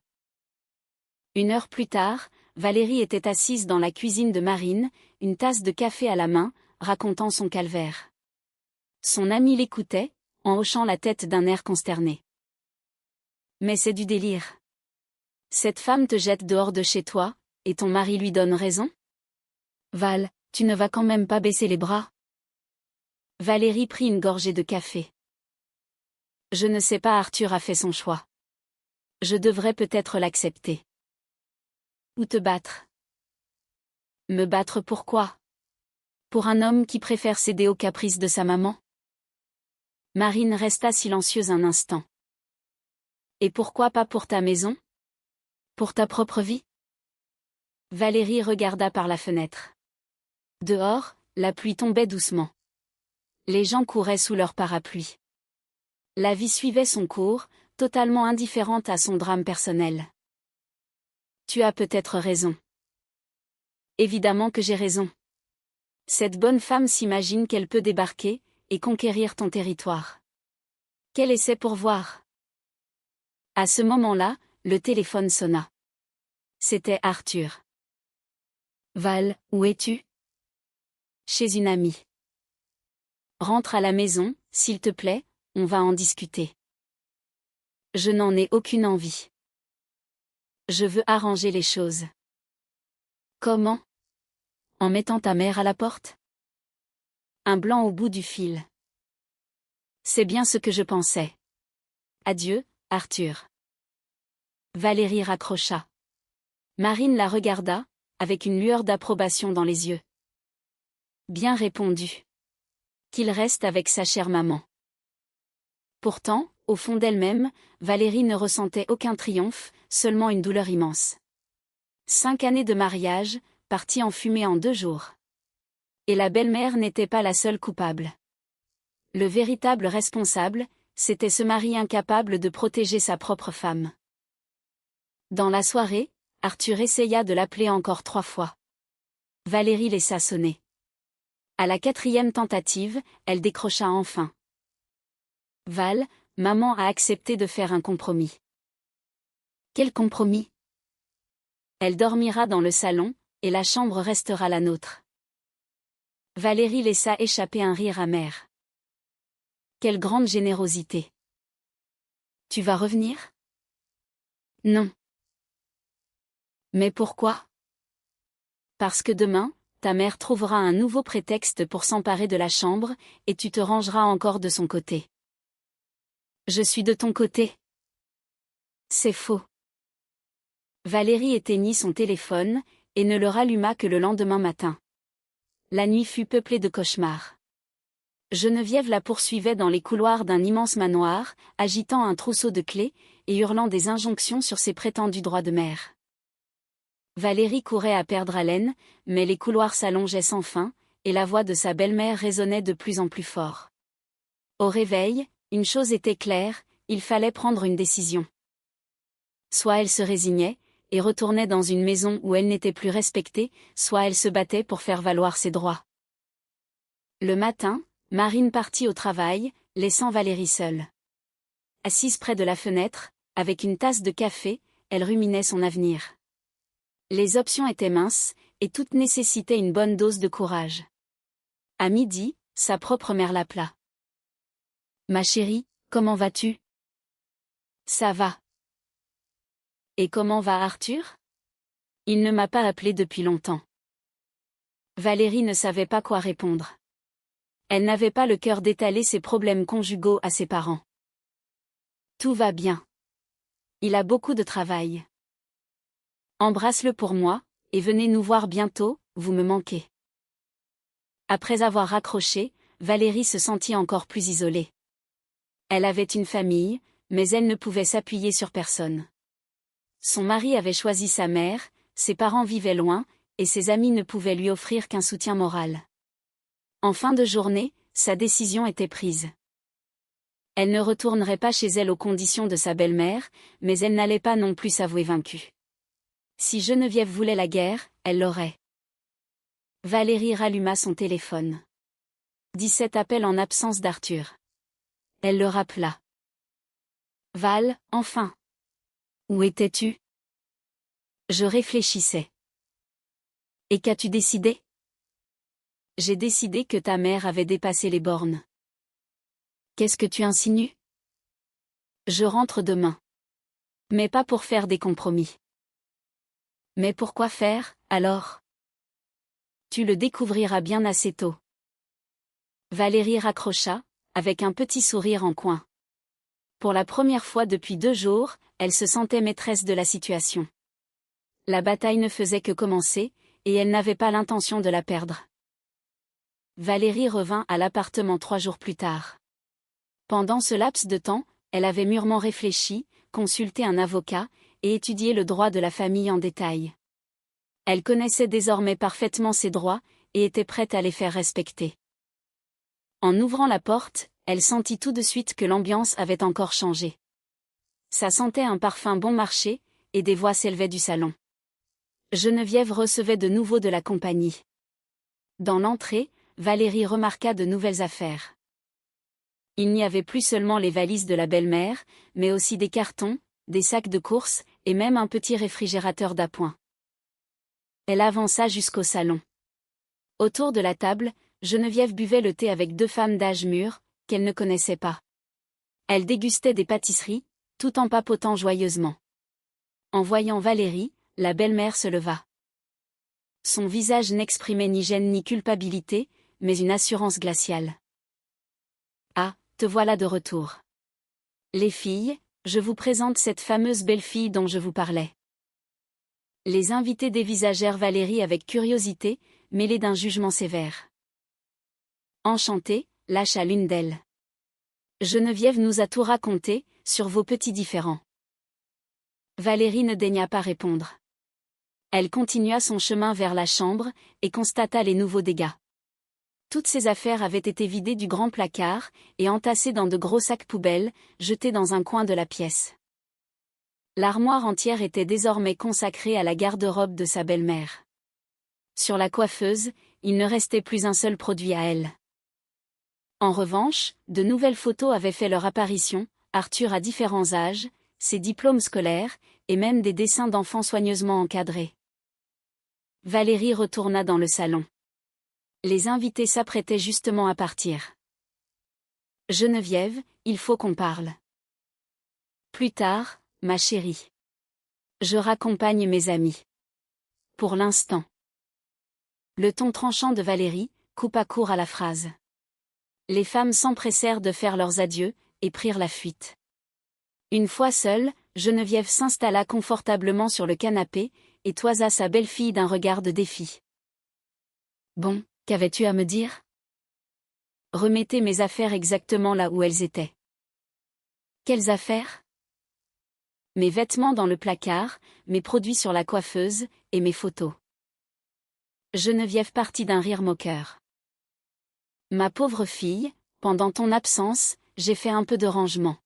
Speaker 1: 1 heure plus tard, Valérie était assise dans la cuisine de Marine, une tasse de café à la main, racontant son calvaire. Son amie l'écoutait, en hochant la tête d'un air consterné. Mais c'est du délire. Cette femme te jette dehors de chez toi, et ton mari lui donne raison? Val, tu ne vas quand même pas baisser les bras? Valérie prit une gorgée de café. Je ne sais pas, Arthur a fait son choix. Je devrais peut-être l'accepter. Ou te battre. Me battre pourquoi? Pour un homme qui préfère céder aux caprices de sa maman? Marine resta silencieuse un instant. Et pourquoi pas pour ta maison? Pour ta propre vie? Valérie regarda par la fenêtre. Dehors, la pluie tombait doucement. Les gens couraient sous leur parapluie. La vie suivait son cours, totalement indifférente à son drame personnel. Tu as peut-être raison. Évidemment que j'ai raison. Cette bonne femme s'imagine qu'elle peut débarquer, et conquérir ton territoire. Quel essai pour voir? À ce moment-là, le téléphone sonna. C'était Arthur. Val, où es-tu? Chez une amie. Rentre à la maison, s'il te plaît, on va en discuter. Je n'en ai aucune envie. Je veux arranger les choses. Comment? En mettant ta mère à la porte? Un blanc au bout du fil. C'est bien ce que je pensais. Adieu, Arthur. Valérie raccrocha. Marine la regarda, avec une lueur d'approbation dans les yeux. Bien répondu. Qu'il reste avec sa chère maman. Pourtant, au fond d'elle-même, Valérie ne ressentait aucun triomphe, seulement une douleur immense. 5 années de mariage, parti en fumée en 2 jours. Et la belle-mère n'était pas la seule coupable. Le véritable responsable, c'était ce mari incapable de protéger sa propre femme. Dans la soirée, Arthur essaya de l'appeler encore 3 fois. Valérie laissa sonner. À la 4e tentative, elle décrocha enfin. Val, maman a accepté de faire un compromis. Quel compromis? Elle dormira dans le salon, et la chambre restera la nôtre. Valérie laissa échapper un rire amer. Quelle grande générosité. Tu vas revenir? Non. Mais pourquoi? Parce que demain, ta mère trouvera un nouveau prétexte pour s'emparer de la chambre, et tu te rangeras encore de son côté. Je suis de ton côté. C'est faux. Valérie éteignit son téléphone, et ne le ralluma que le lendemain matin. La nuit fut peuplée de cauchemars. Geneviève la poursuivait dans les couloirs d'un immense manoir, agitant un trousseau de clés, et hurlant des injonctions sur ses prétendus droits de mère. Valérie courait à perdre haleine, mais les couloirs s'allongeaient sans fin, et la voix de sa belle-mère résonnait de plus en plus fort. Au réveil, une chose était claire, il fallait prendre une décision. Soit elle se résignait, et retournait dans une maison où elle n'était plus respectée, soit elle se battait pour faire valoir ses droits. Le matin, Marine partit au travail, laissant Valérie seule. Assise près de la fenêtre, avec une tasse de café, elle ruminait son avenir. Les options étaient minces, et toutes nécessitaient une bonne dose de courage. À midi, sa propre mère l'appela. « Ma chérie, comment vas-tu ? » ?»« Ça va. »« Et comment va Arthur ? » ?»« Il ne m'a pas appelé depuis longtemps. » Valérie ne savait pas quoi répondre. Elle n'avait pas le cœur d'étaler ses problèmes conjugaux à ses parents. « Tout va bien. Il a beaucoup de travail. Embrasse-le pour moi, et venez nous voir bientôt, vous me manquez. » Après avoir raccroché, Valérie se sentit encore plus isolée. Elle avait une famille, mais elle ne pouvait s'appuyer sur personne. Son mari avait choisi sa mère, ses parents vivaient loin, et ses amis ne pouvaient lui offrir qu'un soutien moral. En fin de journée, sa décision était prise. Elle ne retournerait pas chez elle aux conditions de sa belle-mère, mais elle n'allait pas non plus s'avouer vaincue. Si Geneviève voulait la guerre, elle l'aurait. Valérie ralluma son téléphone. 17 appels en absence d'Arthur. Elle le rappela. « Val, enfin. Où étais-tu ? » ?»« Je réfléchissais. »« Et qu'as-tu décidé ? » ?»« J'ai décidé que ta mère avait dépassé les bornes. »« Qu'est-ce que tu insinues ? » ?»« Je rentre demain. Mais pas pour faire des compromis. »« Mais pourquoi faire, alors ? » ?»« Tu le découvriras bien assez tôt. » Valérie raccrocha, avec un petit sourire en coin. Pour la première fois depuis 2 jours, elle se sentait maîtresse de la situation. La bataille ne faisait que commencer, et elle n'avait pas l'intention de la perdre. Valérie revint à l'appartement 3 jours plus tard. Pendant ce laps de temps, elle avait mûrement réfléchi, consulté un avocat, et étudié le droit de la famille en détail. Elle connaissait désormais parfaitement ses droits, et était prête à les faire respecter. En ouvrant la porte, elle sentit tout de suite que l'ambiance avait encore changé. Ça sentait un parfum bon marché, et des voix s'élevaient du salon. Geneviève recevait de nouveau de la compagnie. Dans l'entrée, Valérie remarqua de nouvelles affaires. Il n'y avait plus seulement les valises de la belle-mère, mais aussi des cartons, des sacs de courses, et même un petit réfrigérateur d'appoint. Elle avança jusqu'au salon. Autour de la table, Geneviève buvait le thé avec 2 femmes d'âge mûr, qu'elle ne connaissait pas. Elle dégustait des pâtisseries, tout en papotant joyeusement. En voyant Valérie, la belle-mère se leva. Son visage n'exprimait ni gêne ni culpabilité, mais une assurance glaciale. « Ah, te voilà de retour. Les filles, je vous présente cette fameuse belle-fille dont je vous parlais. » Les invités dévisagèrent Valérie avec curiosité, mêlée d'un jugement sévère. Enchantée, lâcha l'une d'elles. Geneviève nous a tout raconté, sur vos petits différends. Valérie ne daigna pas répondre. Elle continua son chemin vers la chambre, et constata les nouveaux dégâts. Toutes ses affaires avaient été vidées du grand placard, et entassées dans de gros sacs poubelles, jetés dans un coin de la pièce. L'armoire entière était désormais consacrée à la garde-robe de sa belle-mère. Sur la coiffeuse, il ne restait plus un seul produit à elle. En revanche, de nouvelles photos avaient fait leur apparition, Arthur à différents âges, ses diplômes scolaires, et même des dessins d'enfants soigneusement encadrés. Valérie retourna dans le salon. Les invités s'apprêtaient justement à partir. « Geneviève, il faut qu'on parle. »« Plus tard, ma chérie. Je raccompagne mes amis. Pour l'instant. » Le ton tranchant de Valérie coupa court à la phrase. Les femmes s'empressèrent de faire leurs adieux, et prirent la fuite. Une fois seule, Geneviève s'installa confortablement sur le canapé, et toisa sa belle-fille d'un regard de défi. « Bon, qu'avais-tu à me dire ? » ?»« Remettez mes affaires exactement là où elles étaient. »« Quelles affaires ? » ?»« Mes vêtements dans le placard, mes produits sur la coiffeuse, et mes photos. » Geneviève partit d'un rire moqueur. « Ma pauvre fille, pendant ton absence, j'ai fait un peu de rangement.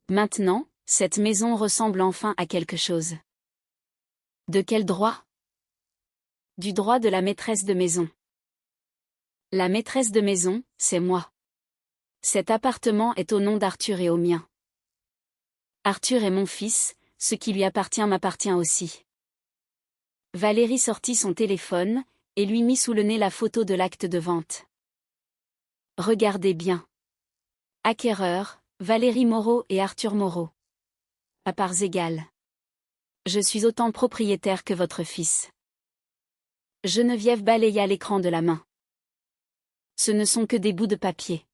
Speaker 1: Maintenant, cette maison ressemble enfin à quelque chose. » »« De quel droit ? » ?»« Du droit de la maîtresse de maison. » »« La maîtresse de maison, c'est moi. Cet appartement est au nom d'Arthur et au mien. Arthur est mon fils, ce qui lui appartient m'appartient aussi. » Valérie sortit son téléphone, et lui mit sous le nez la photo de l'acte de vente. « Regardez bien. Acquéreur, Valérie Moreau et Arthur Moreau. À parts égales. Je suis autant propriétaire que votre fils. » Geneviève balaya l'écran de la main. « Ce ne sont que des bouts de papier.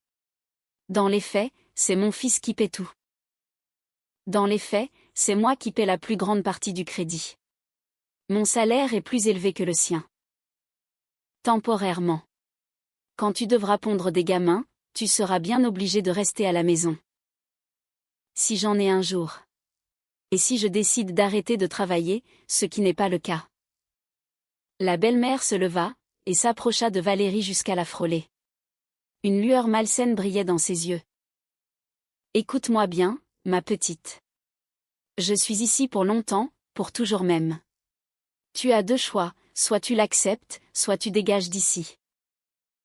Speaker 1: Dans les faits, c'est mon fils qui paie tout. Dans les faits, c'est moi qui paie la plus grande partie du crédit. Mon salaire est plus élevé que le sien. Temporairement. Quand tu devras pondre des gamins, tu seras bien obligé de rester à la maison. Si j'en ai un jour. Et si je décide d'arrêter de travailler, ce qui n'est pas le cas. » La belle-mère se leva, et s'approcha de Valérie jusqu'à la frôler. Une lueur malsaine brillait dans ses yeux. « Écoute-moi bien, ma petite. Je suis ici pour longtemps, pour toujours même. Tu as deux choix, soit tu l'acceptes, soit tu dégages d'ici.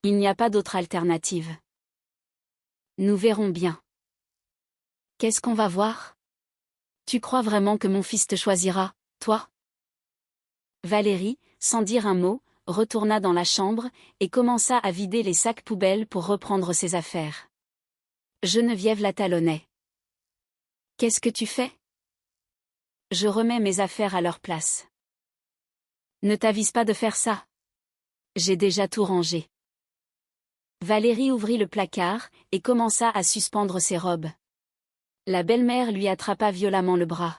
Speaker 1: Il n'y a pas d'autre alternative. Nous verrons bien. » »« Qu'est-ce qu'on va voir ? Tu crois vraiment que mon fils te choisira, toi ? » Valérie, sans dire un mot, retourna dans la chambre, et commença à vider les sacs poubelles pour reprendre ses affaires. Geneviève la talonnait. « Qu'est-ce que tu fais ? » ?»« Je remets mes affaires à leur place. »« Ne t'avise pas de faire ça. J'ai déjà tout rangé. » Valérie ouvrit le placard, et commença à suspendre ses robes. La belle-mère lui attrapa violemment le bras.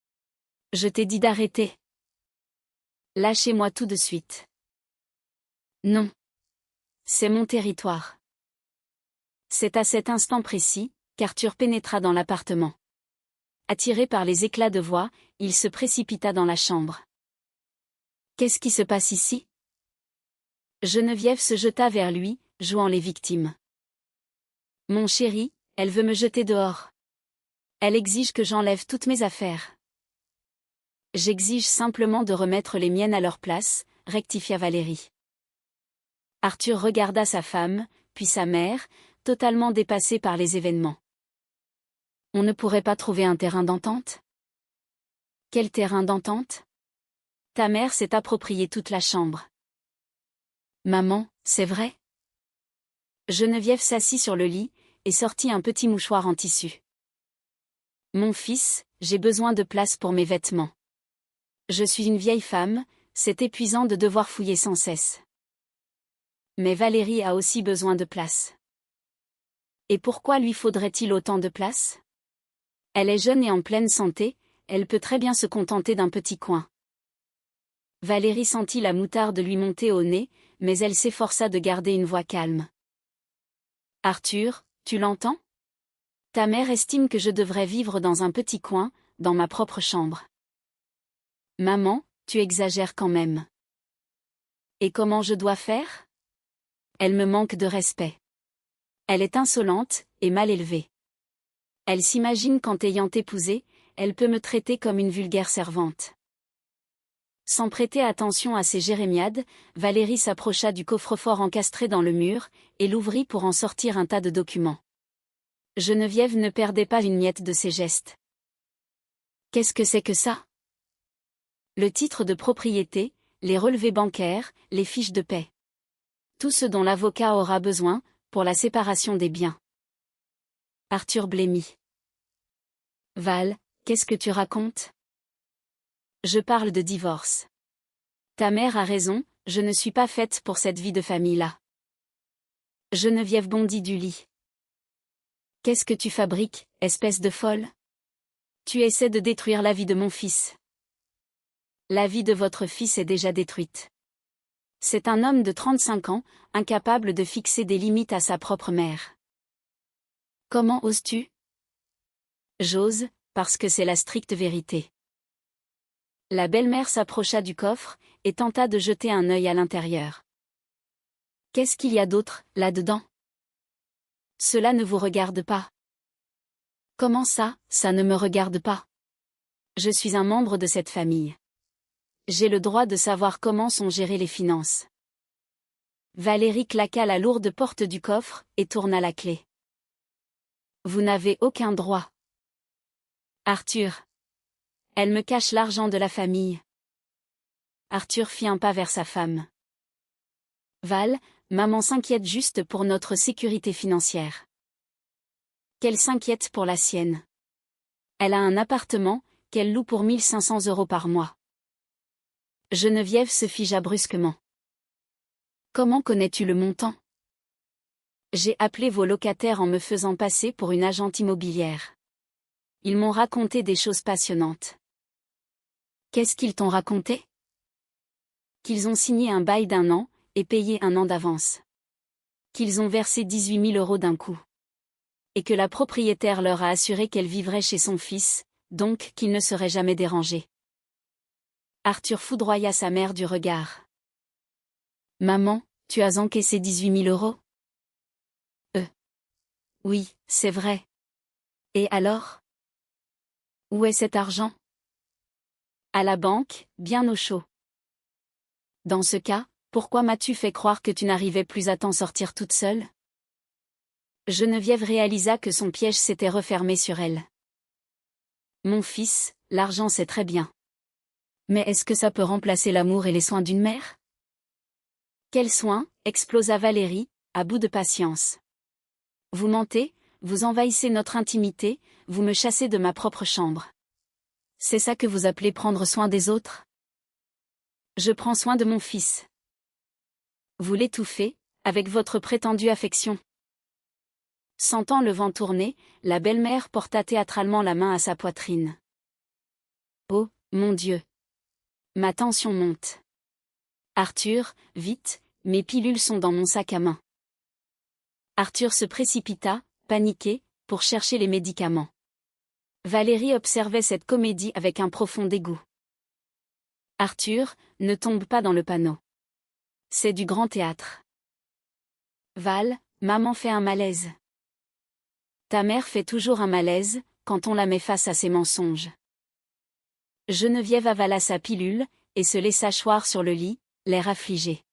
Speaker 1: « Je t'ai dit d'arrêter. Lâchez-moi tout de suite. »« Non. C'est mon territoire. » C'est à cet instant précis qu'Arthur pénétra dans l'appartement. Attiré par les éclats de voix, il se précipita dans la chambre. « Qu'est-ce qui se passe ici ? » Geneviève se jeta vers lui, jouant les victimes. « Mon chéri, elle veut me jeter dehors. Elle exige que j'enlève toutes mes affaires. »« J'exige simplement de remettre les miennes à leur place, » rectifia Valérie. Arthur regarda sa femme, puis sa mère, totalement dépassés par les événements. « On ne pourrait pas trouver un terrain d'entente ? » ?»« Quel terrain d'entente ? Ta mère s'est approprié toute la chambre. »« Maman, c'est vrai ? » Geneviève s'assit sur le lit, et sortit un petit mouchoir en tissu. « Mon fils, j'ai besoin de place pour mes vêtements. Je suis une vieille femme, c'est épuisant de devoir fouiller sans cesse. Mais Valérie a aussi besoin de place. Et pourquoi lui faudrait-il autant de place ? Elle est jeune et en pleine santé, elle peut très bien se contenter d'un petit coin. » Valérie sentit la moutarde lui monter au nez, mais elle s'efforça de garder une voix calme. « Arthur, tu l'entends ? Ta mère estime que je devrais vivre dans un petit coin, dans ma propre chambre. Maman, tu exagères quand même. Et comment je dois faire? Elle me manque de respect. Elle est insolente, et mal élevée. Elle s'imagine qu'en t'ayant épousée, elle peut me traiter comme une vulgaire servante. Sans prêter attention à ces jérémiades, Valérie s'approcha du coffre-fort encastré dans le mur, et l'ouvrit pour en sortir un tas de documents. Geneviève ne perdait pas une miette de ses gestes. Qu'est-ce que c'est que ça? Le titre de propriété, les relevés bancaires, les fiches de paie. Tout ce dont l'avocat aura besoin, pour la séparation des biens. Arthur blêmit. Val, qu'est-ce que tu racontes? Je parle de divorce. Ta mère a raison, je ne suis pas faite pour cette vie de famille-là. Geneviève bondit du lit. Qu'est-ce que tu fabriques, espèce de folle? Tu essaies de détruire la vie de mon fils. La vie de votre fils est déjà détruite. C'est un homme de 35 ans, incapable de fixer des limites à sa propre mère. Comment oses-tu? J'ose, parce que c'est la stricte vérité. La belle-mère s'approcha du coffre, et tenta de jeter un œil à l'intérieur. Qu'est-ce qu'il y a d'autre, là-dedans? Cela ne vous regarde pas. Comment ça, ça ne me regarde pas? Je suis un membre de cette famille. J'ai le droit de savoir comment sont gérées les finances. Valérie claqua la lourde porte du coffre, et tourna la clé. Vous n'avez aucun droit. Arthur. Elle me cache l'argent de la famille. Arthur fit un pas vers sa femme. Val, maman s'inquiète juste pour notre sécurité financière. Qu'elle s'inquiète pour la sienne. Elle a un appartement, qu'elle loue pour 1500 € par mois. Geneviève se figea brusquement. Comment connais-tu le montant? J'ai appelé vos locataires en me faisant passer pour une agente immobilière. Ils m'ont raconté des choses passionnantes. Qu'est-ce qu'ils t'ont raconté? Qu'ils ont signé un bail d'1 an, et payé 1 an d'avance. Qu'ils ont versé 18 000 € d'un coup. Et que la propriétaire leur a assuré qu'elle vivrait chez son fils, donc qu'il ne serait jamais dérangé. Arthur foudroya sa mère du regard. Maman, tu as encaissé 18 000 €? Oui, c'est vrai. Et alors? Où est cet argent? À la banque, bien au chaud. Dans ce cas, pourquoi m'as-tu fait croire que tu n'arrivais plus à t'en sortir toute seule? Geneviève réalisa que son piège s'était refermé sur elle. Mon fils, l'argent c'est très bien. Mais est-ce que ça peut remplacer l'amour et les soins d'une mère? Quels soins? Explosa Valérie, à bout de patience. Vous mentez, vous envahissez notre intimité, vous me chassez de ma propre chambre. C'est ça que vous appelez prendre soin des autres? Je prends soin de mon fils. Vous l'étouffez, avec votre prétendue affection. Sentant le vent tourner, la belle-mère porta théâtralement la main à sa poitrine. Oh, mon Dieu! Ma tension monte. Arthur, vite, mes pilules sont dans mon sac à main. Arthur se précipita, paniqué, pour chercher les médicaments. Valérie observait cette comédie avec un profond dégoût. Arthur, ne tombe pas dans le panneau. C'est du grand théâtre. Val, maman fait un malaise. Ta mère fait toujours un malaise, quand on la met face à ses mensonges. Geneviève avala sa pilule, et se laissa choir sur le lit, l'air affligé.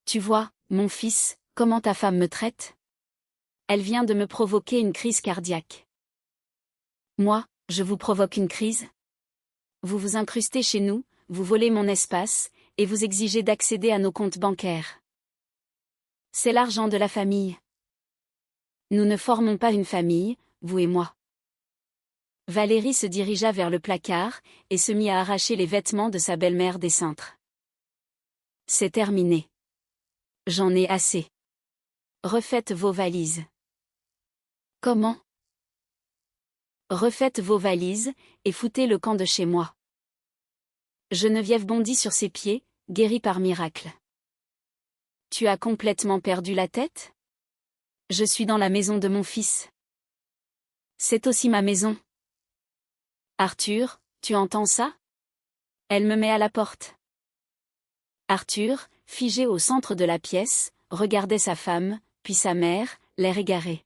Speaker 1: Tu vois, mon fils, comment ta femme me traite? Elle vient de me provoquer une crise cardiaque. Moi, je vous provoque une crise? Vous vous incrustez chez nous, vous volez mon espace, et vous exigez d'accéder à nos comptes bancaires. C'est l'argent de la famille. Nous ne formons pas une famille, vous et moi. Valérie se dirigea vers le placard, et se mit à arracher les vêtements de sa belle-mère des cintres. C'est terminé. J'en ai assez. Refaites vos valises. Comment? Refaites vos valises, et foutez le camp de chez moi. Geneviève bondit sur ses pieds, guérie par miracle. Tu as complètement perdu la tête? Je suis dans la maison de mon fils. C'est aussi ma maison. Arthur, tu entends ça? Elle me met à la porte. Arthur, figé au centre de la pièce, regardait sa femme, puis sa mère, l'air égaré.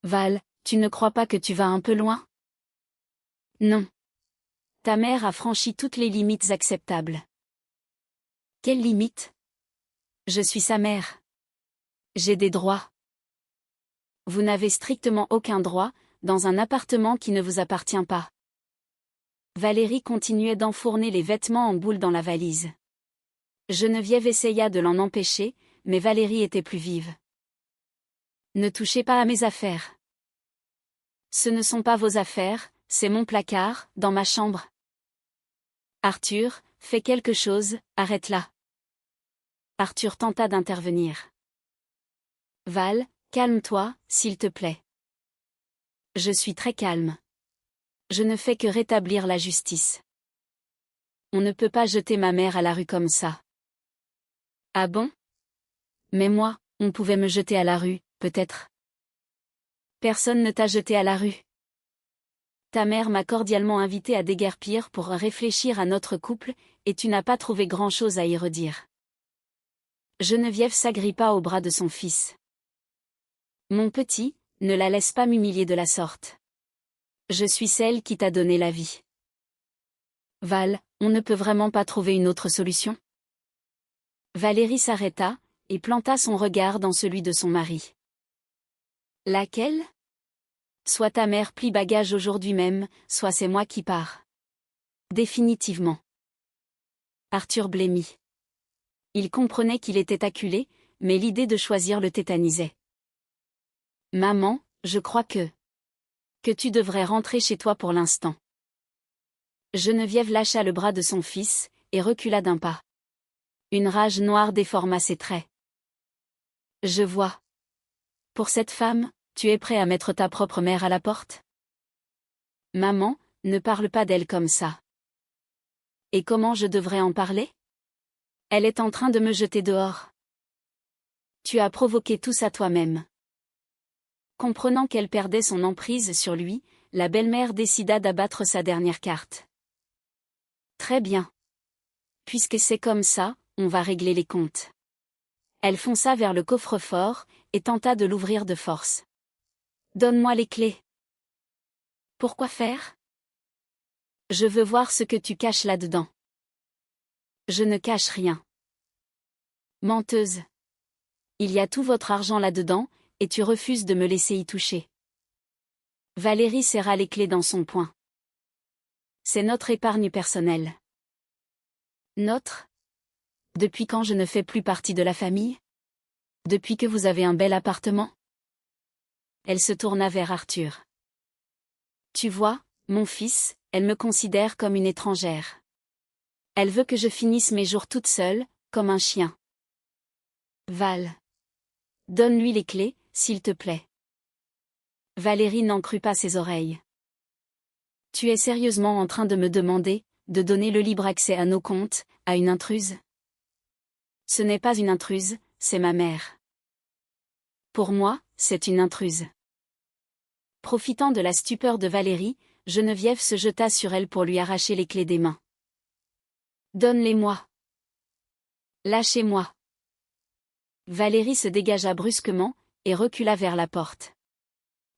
Speaker 1: Val, tu ne crois pas que tu vas un peu loin? Non. Ta mère a franchi toutes les limites acceptables. Quelles limites? Je suis sa mère. J'ai des droits. Vous n'avez strictement aucun droit, dans un appartement qui ne vous appartient pas. Valérie continuait d'enfourner les vêtements en boule dans la valise. Geneviève essaya de l'en empêcher, mais Valérie était plus vive. Ne touchez pas à mes affaires. Ce ne sont pas vos affaires, c'est mon placard, dans ma chambre. Arthur, fais quelque chose, arrête-la. Arthur tenta d'intervenir. Val, calme-toi, s'il te plaît. Je suis très calme. Je ne fais que rétablir la justice. On ne peut pas jeter ma mère à la rue comme ça. Ah bon? Mais moi, on pouvait me jeter à la rue, peut-être. Personne ne t'a jeté à la rue. Ta mère m'a cordialement invité à déguerpir pour réfléchir à notre couple, et tu n'as pas trouvé grand-chose à y redire. Geneviève s'agrippa au bras de son fils. Mon petit, ne la laisse pas m'humilier de la sorte. Je suis celle qui t'a donné la vie. Val, on ne peut vraiment pas trouver une autre solution? Valérie s'arrêta, et planta son regard dans celui de son mari. Laquelle? Soit ta mère plie bagage aujourd'hui même, soit c'est moi qui pars. Définitivement. Arthur blêmit. Il comprenait qu'il était acculé, mais l'idée de choisir le tétanisait. Maman, je crois que tu devrais rentrer chez toi pour l'instant. Geneviève lâcha le bras de son fils, et recula d'un pas. Une rage noire déforma ses traits. Je vois. Pour cette femme, tu es prêt à mettre ta propre mère à la porte? Maman, ne parle pas d'elle comme ça. Et comment je devrais en parler? Elle est en train de me jeter dehors. Tu as provoqué tout ça toi-même. Comprenant qu'elle perdait son emprise sur lui, la belle-mère décida d'abattre sa dernière carte. Très bien. Puisque c'est comme ça, on va régler les comptes. Elle fonça vers le coffre-fort, et tenta de l'ouvrir de force. Donne-moi les clés. Pourquoi faire? Je veux voir ce que tu caches là-dedans. Je ne cache rien. Menteuse. Il y a tout votre argent là-dedans, et tu refuses de me laisser y toucher. Valérie serra les clés dans son poing. C'est notre épargne personnelle. Notre? Depuis quand je ne fais plus partie de la famille? Depuis que vous avez un bel appartement? Elle se tourna vers Arthur. Tu vois, mon fils, elle me considère comme une étrangère. Elle veut que je finisse mes jours toute seule, comme un chien. Val. Donne-lui les clés, s'il te plaît. Valérie n'en crut pas ses oreilles. Tu es sérieusement en train de me demander, de donner le libre accès à nos comptes, à une intruse? Ce n'est pas une intruse, c'est ma mère. Pour moi, c'est une intruse. Profitant de la stupeur de Valérie, Geneviève se jeta sur elle pour lui arracher les clés des mains. Donne-les-moi. Lâchez-moi. Valérie se dégagea brusquement, et recula vers la porte.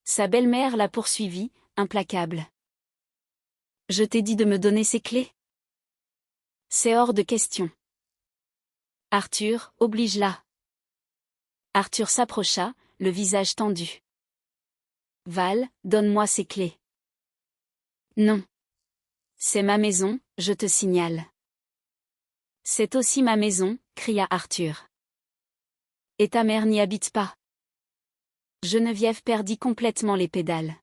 Speaker 1: Sa belle-mère la poursuivit, implacable. Je t'ai dit de me donner ces clés? C'est hors de question. Arthur, oblige-la. Arthur s'approcha, le visage tendu. Val, donne-moi ces clés. Non. C'est ma maison, je te signale. C'est aussi ma maison, cria Arthur. Et ta mère n'y habite pas. Geneviève perdit complètement les pédales.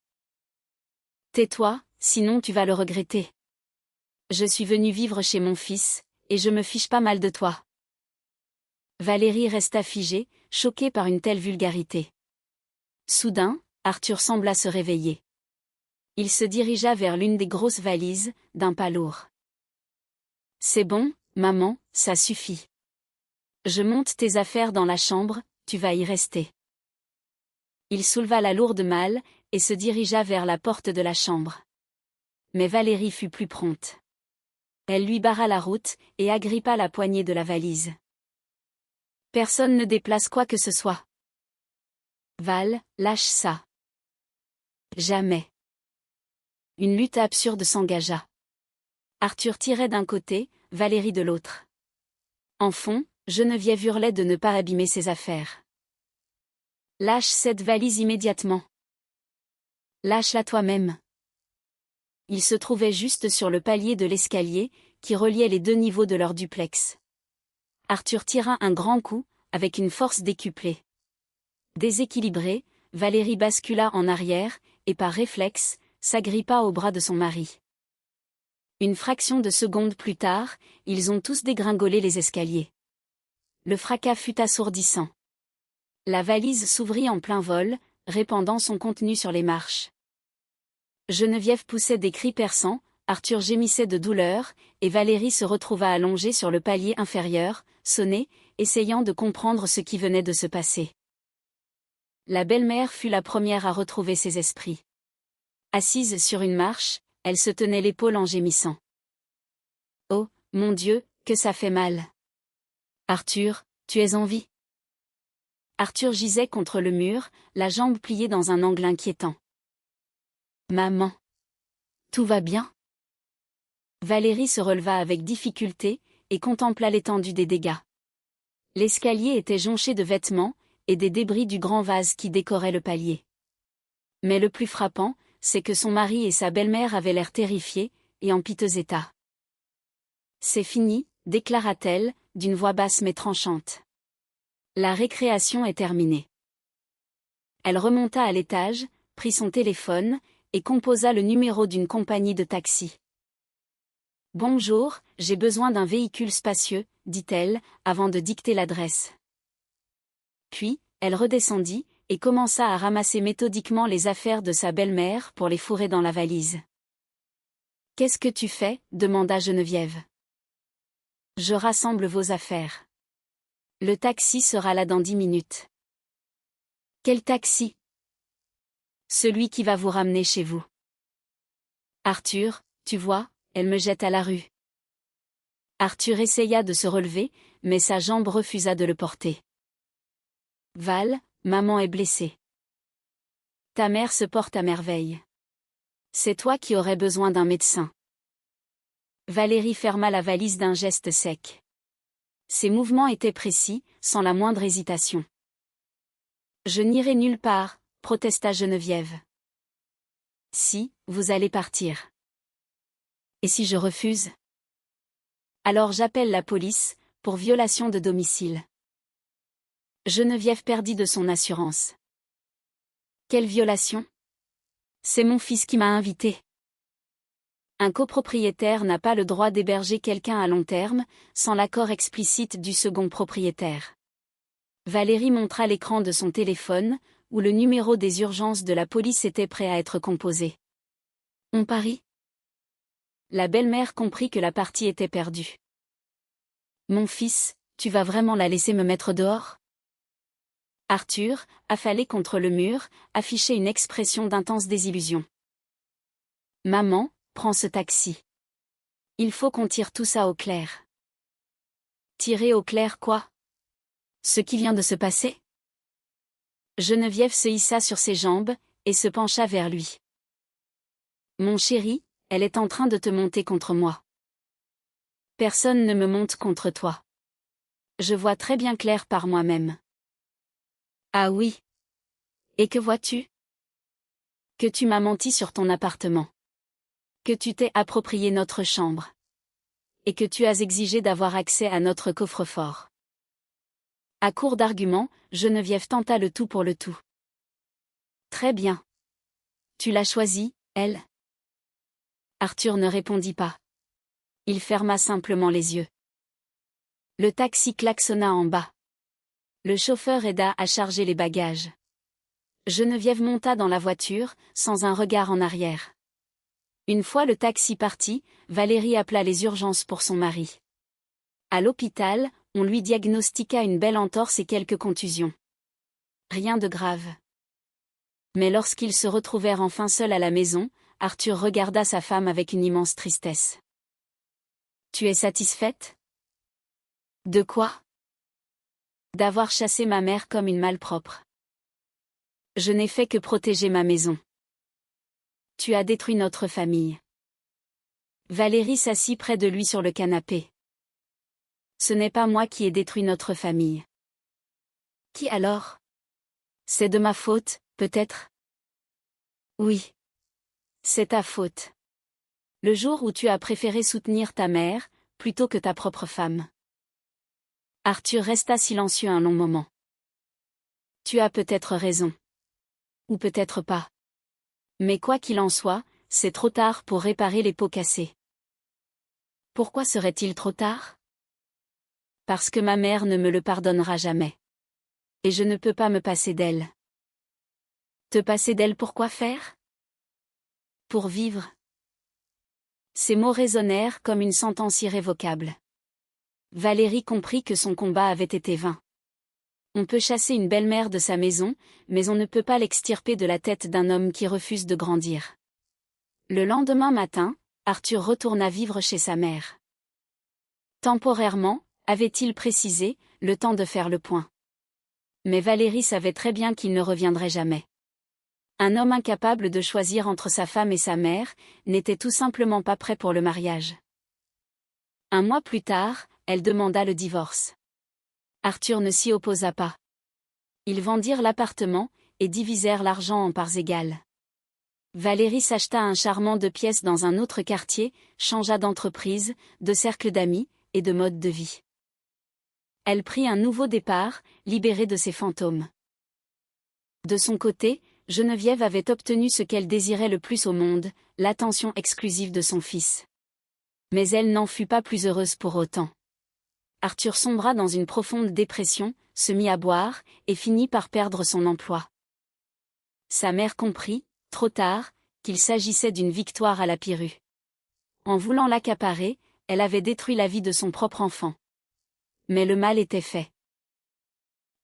Speaker 1: Tais-toi, sinon tu vas le regretter. Je suis venue vivre chez mon fils, et je me fiche pas mal de toi. Valérie resta figée, choquée par une telle vulgarité. Soudain, Arthur sembla se réveiller. Il se dirigea vers l'une des grosses valises, d'un pas lourd. C'est bon, maman, ça suffit. Je monte tes affaires dans la chambre, tu vas y rester. Il souleva la lourde malle, et se dirigea vers la porte de la chambre. Mais Valérie fut plus prompte. Elle lui barra la route et agrippa la poignée de la valise. Personne ne déplace quoi que ce soit. Val, lâche ça. Jamais. Une lutte absurde s'engagea. Arthur tirait d'un côté, Valérie de l'autre. En fond, Geneviève hurlait de ne pas abîmer ses affaires. Lâche cette valise immédiatement. Lâche-la toi-même. Il se trouvait juste sur le palier de l'escalier, qui reliait les deux niveaux de leur duplex. Arthur tira un grand coup, avec une force décuplée. Déséquilibrée, Valérie bascula en arrière, et par réflexe, s'agrippa au bras de son mari. Une fraction de seconde plus tard, ils ont tous dégringolé les escaliers. Le fracas fut assourdissant. La valise s'ouvrit en plein vol, répandant son contenu sur les marches. Geneviève poussait des cris perçants, Arthur gémissait de douleur, et Valérie se retrouva allongée sur le palier inférieur, sonnée, essayant de comprendre ce qui venait de se passer. La belle-mère fut la première à retrouver ses esprits. Assise sur une marche, elle se tenait l'épaule en gémissant. « Oh, mon Dieu, que ça fait mal. Arthur, tu es en vie ?» Arthur gisait contre le mur, la jambe pliée dans un angle inquiétant. « Maman. Tout va bien ?» Valérie se releva avec difficulté, et contempla l'étendue des dégâts. L'escalier était jonché de vêtements, et des débris du grand vase qui décorait le palier. Mais le plus frappant, c'est que son mari et sa belle-mère avaient l'air terrifiés, et en piteux état. « C'est fini, » déclara-t-elle, d'une voix basse mais tranchante. « La récréation est terminée. » Elle remonta à l'étage, prit son téléphone, et composa le numéro d'une compagnie de taxi. « Bonjour, j'ai besoin d'un véhicule spacieux, » dit-elle, avant de dicter l'adresse. Puis, elle redescendit, et commença à ramasser méthodiquement les affaires de sa belle-mère pour les fourrer dans la valise. « Qu'est-ce que tu fais ?» demanda Geneviève. « Je rassemble vos affaires. Le taxi sera là dans 10 minutes. »« Quel taxi ?»« Celui qui va vous ramener chez vous. »« Arthur, tu vois, elle me jette à la rue. » Arthur essaya de se relever, mais sa jambe refusa de le porter. « Val, maman est blessée. Ta mère se porte à merveille. C'est toi qui aurais besoin d'un médecin. » Valérie ferma la valise d'un geste sec. Ses mouvements étaient précis, sans la moindre hésitation. « Je n'irai nulle part, » protesta Geneviève. « Si, vous allez partir. »« Et si je refuse ? » ?»« Alors j'appelle la police, pour violation de domicile. » Geneviève perdit de son assurance. « Quelle violation ? C'est mon fils qui m'a invité. » Un copropriétaire n'a pas le droit d'héberger quelqu'un à long terme, sans l'accord explicite du second propriétaire. Valérie montra l'écran de son téléphone, où le numéro des urgences de la police était prêt à être composé. « On parie ? » La belle-mère comprit que la partie était perdue. « Mon fils, tu vas vraiment la laisser me mettre dehors ? » Arthur, affalé contre le mur, affichait une expression d'intense désillusion. « Maman, prends ce taxi. Il faut qu'on tire tout ça au clair. » « Tirer au clair quoi ? Ce qui vient de se passer ? » Geneviève se hissa sur ses jambes, et se pencha vers lui. « Mon chéri, elle est en train de te monter contre moi. » « Personne ne me monte contre toi. Je vois très bien clair par moi-même. » « Ah oui. Et que vois-tu ? Que tu m'as menti sur ton appartement. Que tu t'es approprié notre chambre. Et que tu as exigé d'avoir accès à notre coffre-fort. » À court d'arguments, Geneviève tenta le tout pour le tout. « Très bien. Tu l'as choisie, elle ? » Arthur ne répondit pas. Il ferma simplement les yeux. Le taxi klaxonna en bas. Le chauffeur aida à charger les bagages. Geneviève monta dans la voiture, sans un regard en arrière. Une fois le taxi parti, Valérie appela les urgences pour son mari. À l'hôpital, on lui diagnostiqua une belle entorse et quelques contusions. Rien de grave. Mais lorsqu'ils se retrouvèrent enfin seuls à la maison, Arthur regarda sa femme avec une immense tristesse. Tu es satisfaite? De quoi? D'avoir chassé ma mère comme une malpropre. Je n'ai fait que protéger ma maison. Tu as détruit notre famille. Valérie s'assit près de lui sur le canapé. Ce n'est pas moi qui ai détruit notre famille. Qui alors? C'est de ma faute, peut-être? Oui. C'est ta faute. Le jour où tu as préféré soutenir ta mère, plutôt que ta propre femme. Arthur resta silencieux un long moment. Tu as peut-être raison. Ou peut-être pas. Mais quoi qu'il en soit, c'est trop tard pour réparer les pots cassés. Pourquoi serait-il trop tard? Parce que ma mère ne me le pardonnera jamais. Et je ne peux pas me passer d'elle. Te passer d'elle pour quoi faire? Pour vivre. Ces mots résonnèrent comme une sentence irrévocable. Valérie comprit que son combat avait été vain. On peut chasser une belle-mère de sa maison, mais on ne peut pas l'extirper de la tête d'un homme qui refuse de grandir. Le lendemain matin, Arthur retourna vivre chez sa mère. Temporairement, avait-il précisé, le temps de faire le point. Mais Valérie savait très bien qu'il ne reviendrait jamais. Un homme incapable de choisir entre sa femme et sa mère, n'était tout simplement pas prêt pour le mariage. Un mois plus tard, elle demanda le divorce. Arthur ne s'y opposa pas. Ils vendirent l'appartement, et divisèrent l'argent en parts égales. Valérie s'acheta un charmant 2 pièces dans un autre quartier, changea d'entreprise, de cercle d'amis, et de mode de vie. Elle prit un nouveau départ, libérée de ses fantômes. De son côté, Geneviève avait obtenu ce qu'elle désirait le plus au monde, l'attention exclusive de son fils. Mais elle n'en fut pas plus heureuse pour autant. Arthur sombra dans une profonde dépression, se mit à boire, et finit par perdre son emploi. Sa mère comprit, trop tard, qu'il s'agissait d'une victoire à la Pyrrhu. En voulant l'accaparer, elle avait détruit la vie de son propre enfant. Mais le mal était fait.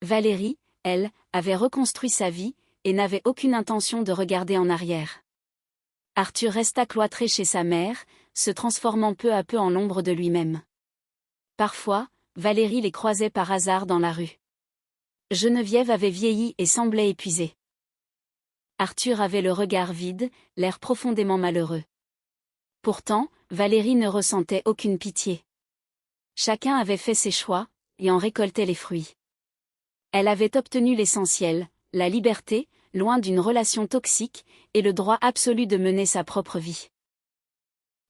Speaker 1: Valérie, elle, avait reconstruit sa vie, et n'avait aucune intention de regarder en arrière. Arthur resta cloîtré chez sa mère, se transformant peu à peu en l'ombre de lui-même. Parfois, Valérie les croisait par hasard dans la rue. Geneviève avait vieilli et semblait épuisée. Arthur avait le regard vide, l'air profondément malheureux. Pourtant, Valérie ne ressentait aucune pitié. Chacun avait fait ses choix, et en récoltait les fruits. Elle avait obtenu l'essentiel, la liberté, loin d'une relation toxique, et le droit absolu de mener sa propre vie.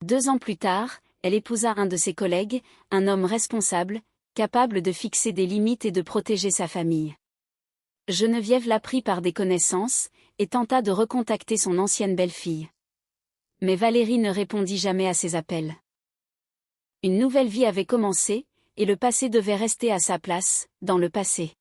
Speaker 1: 2 ans plus tard, elle épousa un de ses collègues, un homme responsable, capable de fixer des limites et de protéger sa famille. Geneviève l'apprit par des connaissances, et tenta de recontacter son ancienne belle-fille. Mais Valérie ne répondit jamais à ses appels. Une nouvelle vie avait commencé, et le passé devait rester à sa place, dans le passé.